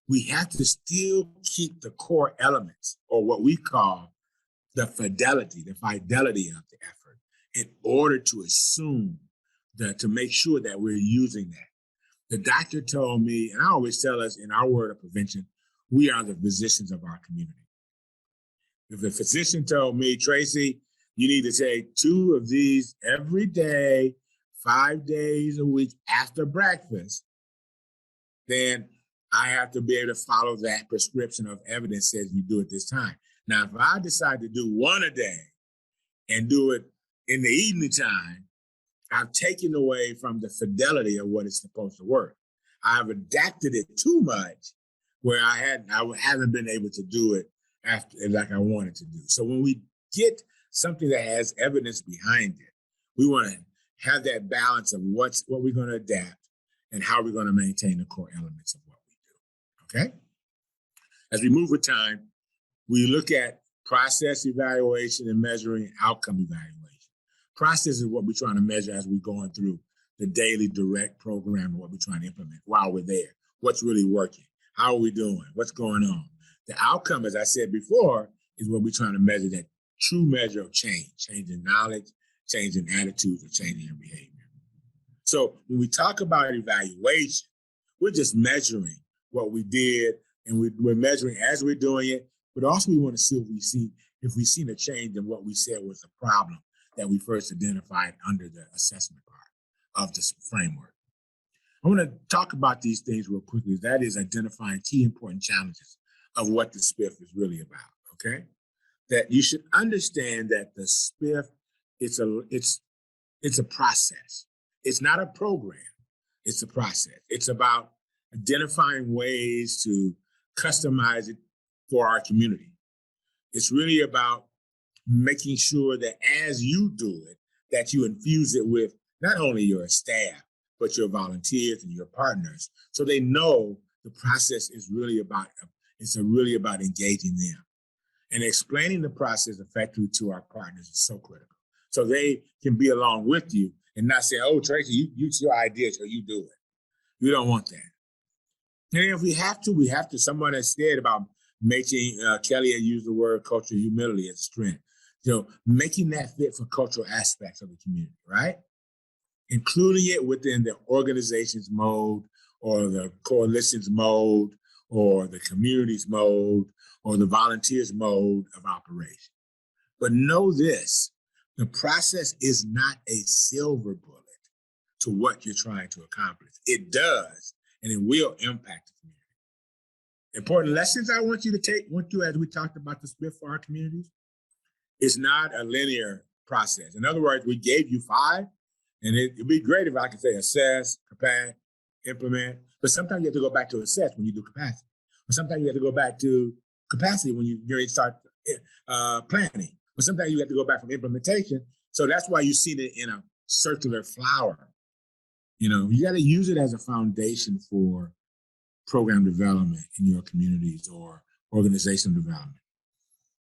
we have to still keep the core elements, or what we call the fidelity of the effort, in order to assume to make sure that we're using that. The doctor told me, and I always tell us in our word of prevention, we are the physicians of our community. If a physician told me, Tracy, you need to take 2 of these every day, 5 days a week after breakfast, then I have to be able to follow that prescription of evidence says you do it this time. Now, if I decide to do 1 a day and do it in the evening time, I've taken away from the fidelity of what it's supposed to work. I've adapted it too much where I haven't been able to do it after like I wanted to do. So when we get something that has evidence behind it, we want to have that balance of what we're going to adapt and how we're going to maintain the core elements of what we do. Okay? As we move with time, we look at process evaluation and measuring outcome evaluation. Process is what we're trying to measure as we're going through the daily direct program and what we're trying to implement while we're there. What's really working? How are we doing? What's going on? The outcome, as I said before, is what we're trying to measure, that true measure of change in knowledge, change in attitudes, or change in behavior. So when we talk about evaluation, we're just measuring what we did, and we're measuring as we're doing it, but also we want to see if we've seen a change in what we said was the problem that we first identified under the assessment part of this framework. I want to talk about these things real quickly. That is identifying key important challenges of what the SPIF is really about, okay? That you should understand that the SPIF, it's a process. It's not a program, it's a process. It's about identifying ways to customize it for our community. It's really about making sure that as you do it, that you infuse it with not only your staff, but your volunteers and your partners, so they know the process is really about, engaging them. And explaining the process effectively to our partners is so critical. So they can be along with you and not say, oh, Tracy, it's your idea, so you do it. We don't want that. And if we have to, someone has said about making, Kelly had used the word cultural humility as a strength. Making that fit for cultural aspects of the community, right? Including it within the organization's mode or the coalition's mode or the community's mode or the volunteers' mode of operation. But know this, the process is not a silver bullet to what you're trying to accomplish. It does, and it will impact the community. Important lessons I want you to take, as we talked about the SPIF for our communities, it's not a linear process. In other words, we gave you 5, and it'd be great if I could say assess, prepare, implement, but sometimes you have to go back to assess when you do capacity. Or sometimes you have to go back to capacity when you start planning. Or sometimes you have to go back from implementation. So that's why you see it in a circular flower. You got to use it as a foundation for program development in your communities or organizational development.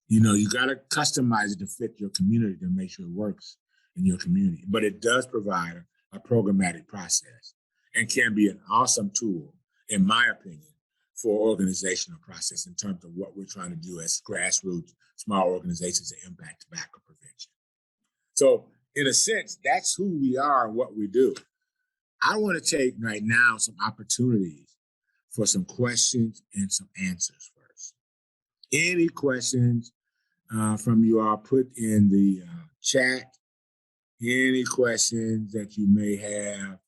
You got to customize it to fit your community to make sure it works in your community. But it does provide a programmatic process and can be an awesome tool, in my opinion, for organizational process in terms of what we're trying to do as grassroots, small organizations to impact tobacco prevention. So in a sense, that's who we are and what we do. I want to take right now some opportunities for some questions and some answers first. Any questions from you all, put in the chat. Any questions that you may have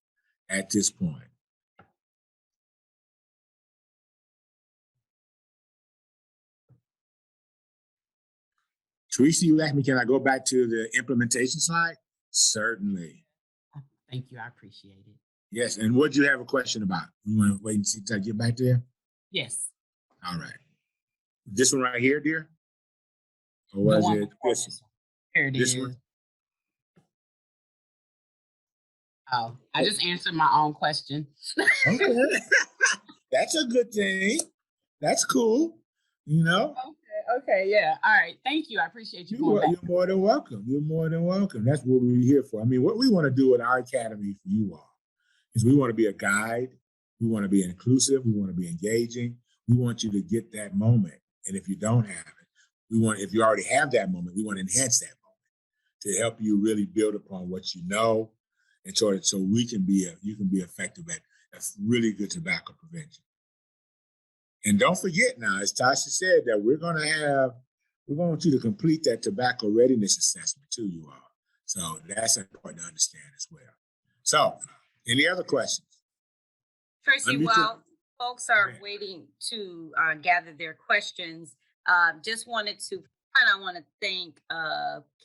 at this point? Teresa, you asked me, can I go back to the implementation slide? Certainly. Thank you. I appreciate it. Yes. And what do you have a question about? You want to wait and see till I get back there? Yes. All right. This one right here, dear? Or was it this one? Here it is. One? Oh, I just answered my own question. Okay. That's a good thing. That's cool. Okay, yeah. All right. Thank you. I appreciate you. You're more than welcome. You're more than welcome. That's what we're here for. I mean, what we want to do at our academy for you all is we want to be a guide. We want to be inclusive. We want to be engaging. We want you to get that moment. And if you don't have it, if you already have that moment, we want to enhance that moment to help you really build upon what you know, and so you can be effective at really good tobacco prevention. And don't forget now, as Tasha said, that we want you to complete that tobacco readiness assessment too, you all. So that's important to understand as well. So, any other questions? Tracy, while folks are waiting to gather their questions, just wanted to And I want to thank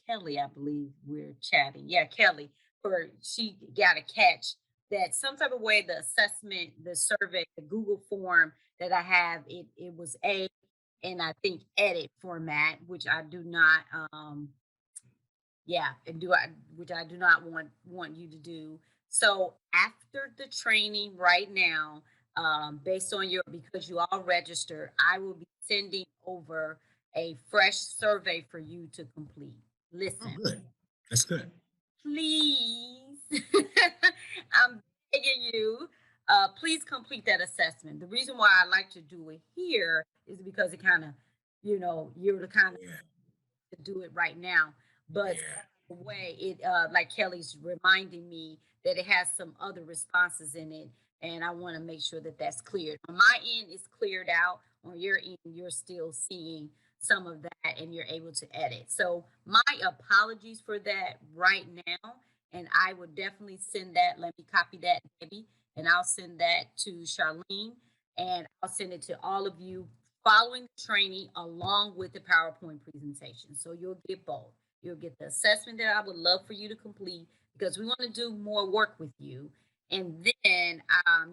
Kelly, I believe we're chatting. Yeah, Kelly, for she got a catch that some type of way the assessment, the survey, the Google form that I have, it was a and I think edit format, which I do not yeah, and do I which I do not want you to do. So after the training right now, based on your because you all registered, I will be sending over a fresh survey for you to complete. Oh, Listen, good. That's good. please, I'm begging you, please complete that assessment. The reason why I like to do it here is because it kind of, you're the kind of Yeah. to do it right now. But Yeah. the way it, like Kelly's reminding me that it has some other responses in it, and I want to make sure that that's cleared. On my end, it's cleared out. On your end, you're still seeing some of that, and you're able to edit. So my apologies for that right now, and I would definitely send that. Let me copy that, Debbie, and I'll send that to Charlene, and I'll send it to all of you following the training along with the PowerPoint presentation. So you'll get both. You'll get the assessment that I would love for you to complete because we want to do more work with you. And then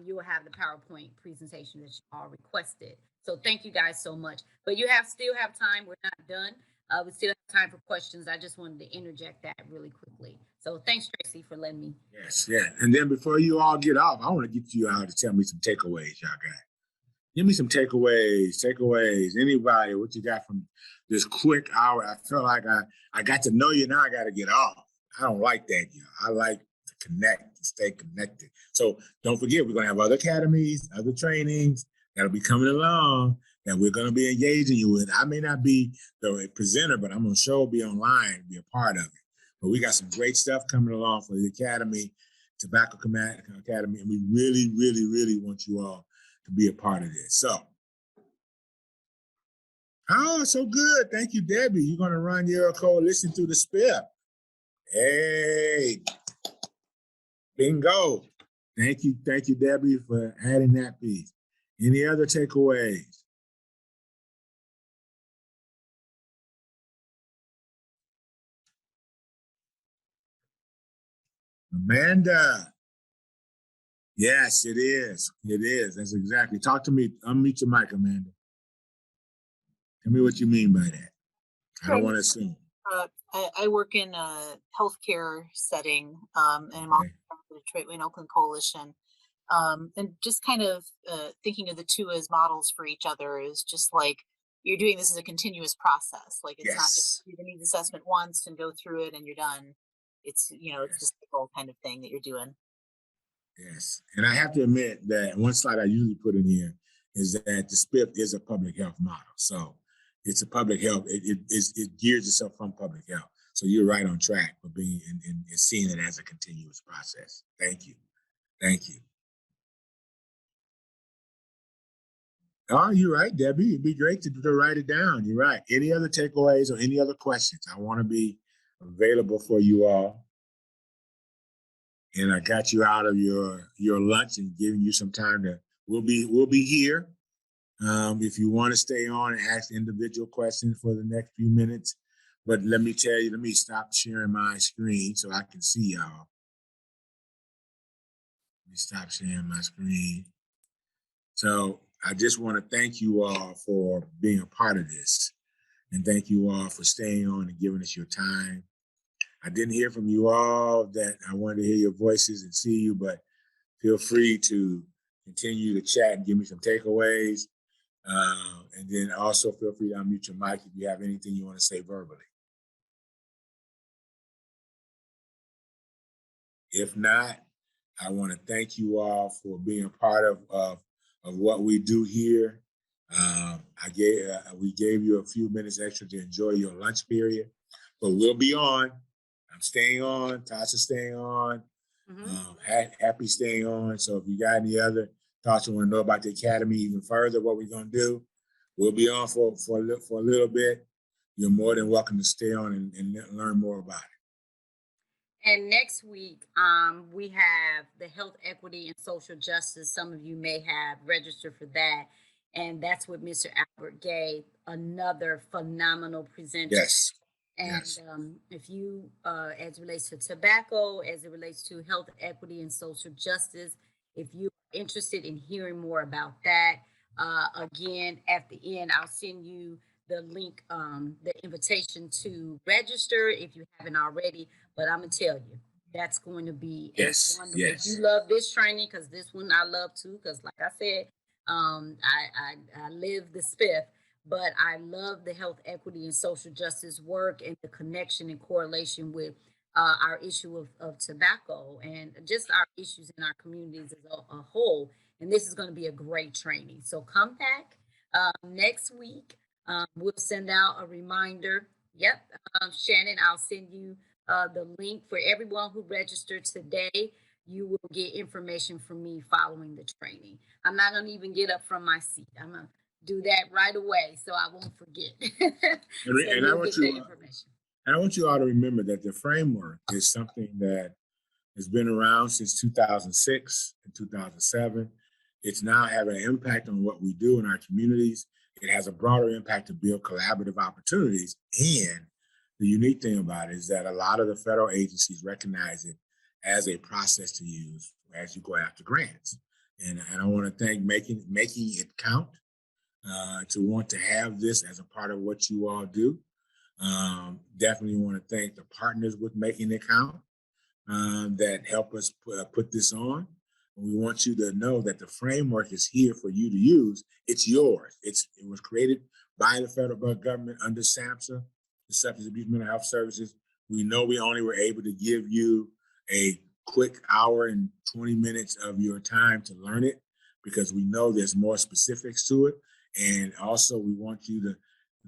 you'll have the PowerPoint presentation that you all requested. So thank you guys so much. But you still have time. We're not done. We still have time for questions. I just wanted to interject that really quickly. So thanks, Tracy, for letting me. Yes, yeah. And then before you all get off, I want to get you out to tell me some takeaways y'all got. Give me some takeaways. Anybody, what you got from this quick hour? I feel like I got to know you. Now I got to get off. I don't like that. I like to connect, to stay connected. So don't forget, we're going to have other academies, other trainings that'll be coming along that we're going to be engaging you with. I may not be the presenter, but I'm going to sure be online, be a part of it. But we got some great stuff coming along for the Academy, Tobacco Academy, and we really, really, really want you all to be a part of this. So good. Thank you, Debbie. You're going to run your coalition through the SPIP. Hey, bingo. Thank you, Debbie, for adding that piece. Any other takeaways? Amanda. Yes, it is. It is. That's exactly. Talk to me. Unmute your mic, Amanda. Tell me what you mean by that. I don't want to assume. I work in a healthcare setting, and I'm also part of the Detroit Wayne Oakland Coalition. And just kind of thinking of the two as models for each other is just like you're doing this as a continuous process. Like it's not just do the needs assessment once and go through it and you're done. It's it's just the whole kind of thing that you're doing. Yes, and I have to admit that one slide I usually put in here is that the SPIP is a public health model. So it's a public health. It gears itself from public health. So you're right on track for being and seeing it as a continuous process. Thank you. Oh, you're right, Debbie. It'd be great to write it down. You're right. Any other takeaways or any other questions? I want to be available for you all. And I got you out of your lunch and giving you some time to. We'll be here. If you want to stay on and ask individual questions for the next few minutes, but let me stop sharing my screen so I can see y'all. Let me stop sharing my screen. So I just want to thank you all for being a part of this, and thank you all for staying on and giving us your time. I didn't hear from you all that I wanted to hear your voices and see you, but feel free to continue to chat and give me some takeaways. And then also feel free to unmute your mic if you have anything you want to say verbally. If not, I want to thank you all for being a part of what we do here. We gave you a few minutes extra to enjoy your lunch period, but we'll be on. I'm staying on. Tasha's staying on. Happy staying on. So if you got any other thoughts you want to know about the Academy even further, what we're going to do, we'll be on for a little bit. You're more than welcome to stay on and learn more about it. And next week, we have the health equity and social justice. Some of you may have registered for that. And that's what Mr. Albert gave, another phenomenal presenter. Yes. And yes. If you, as it relates to tobacco, as it relates to health equity and social justice, if you're interested in hearing more about that, again, at the end, I'll send you the link, the invitation to register if you haven't already. But I'm gonna tell you, that's going to be yes, wonderful. yes. If you love this training, because this one I love too, because like I said, I live the spiff, but I love the health equity and social justice work and the connection and correlation with our issue of tobacco and just our issues in our communities as a whole. And this is going to be a great training. So come back next week. We'll send out a reminder. Yep, Shannon, I'll send you the link for everyone who registered today. You will get information from me following the training. I'm not going to even get up from my seat. I'm going to do that right away so I won't forget. And I want you, and I want you all to remember that the framework is something that has been around since 2006 and 2007. It's now having an impact on what we do in our communities. It has a broader impact to build collaborative opportunities. And the unique thing about it is that a lot of the federal agencies recognize it as a process to use as you go after grants. And I want to thank making it count, to want to have this as a part of what you all do. Definitely want to thank the partners with making it count, that help us put this on. And we want you to know that the framework is here for you to use. It's yours. It was created by the federal government under SAMHSA, the Substance Abuse Mental Health Services. We know we only were able to give you a quick hour and 20 minutes of your time to learn it because we know there's more specifics to it. And also we want you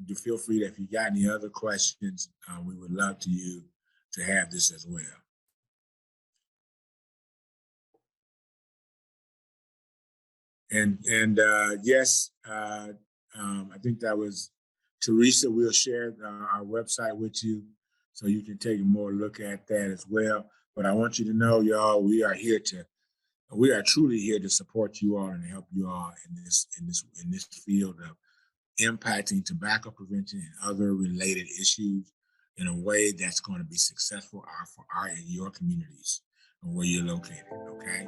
to feel free that if you got any other questions, we would love to have this as well. And yes, I think that was Teresa. We'll share our website with you so you can take a more look at that as well. But I want you to know, y'all, we are truly here to support you all and help you all in this field of impacting tobacco prevention and other related issues in a way that's going to be successful for your communities and where you're located. Okay.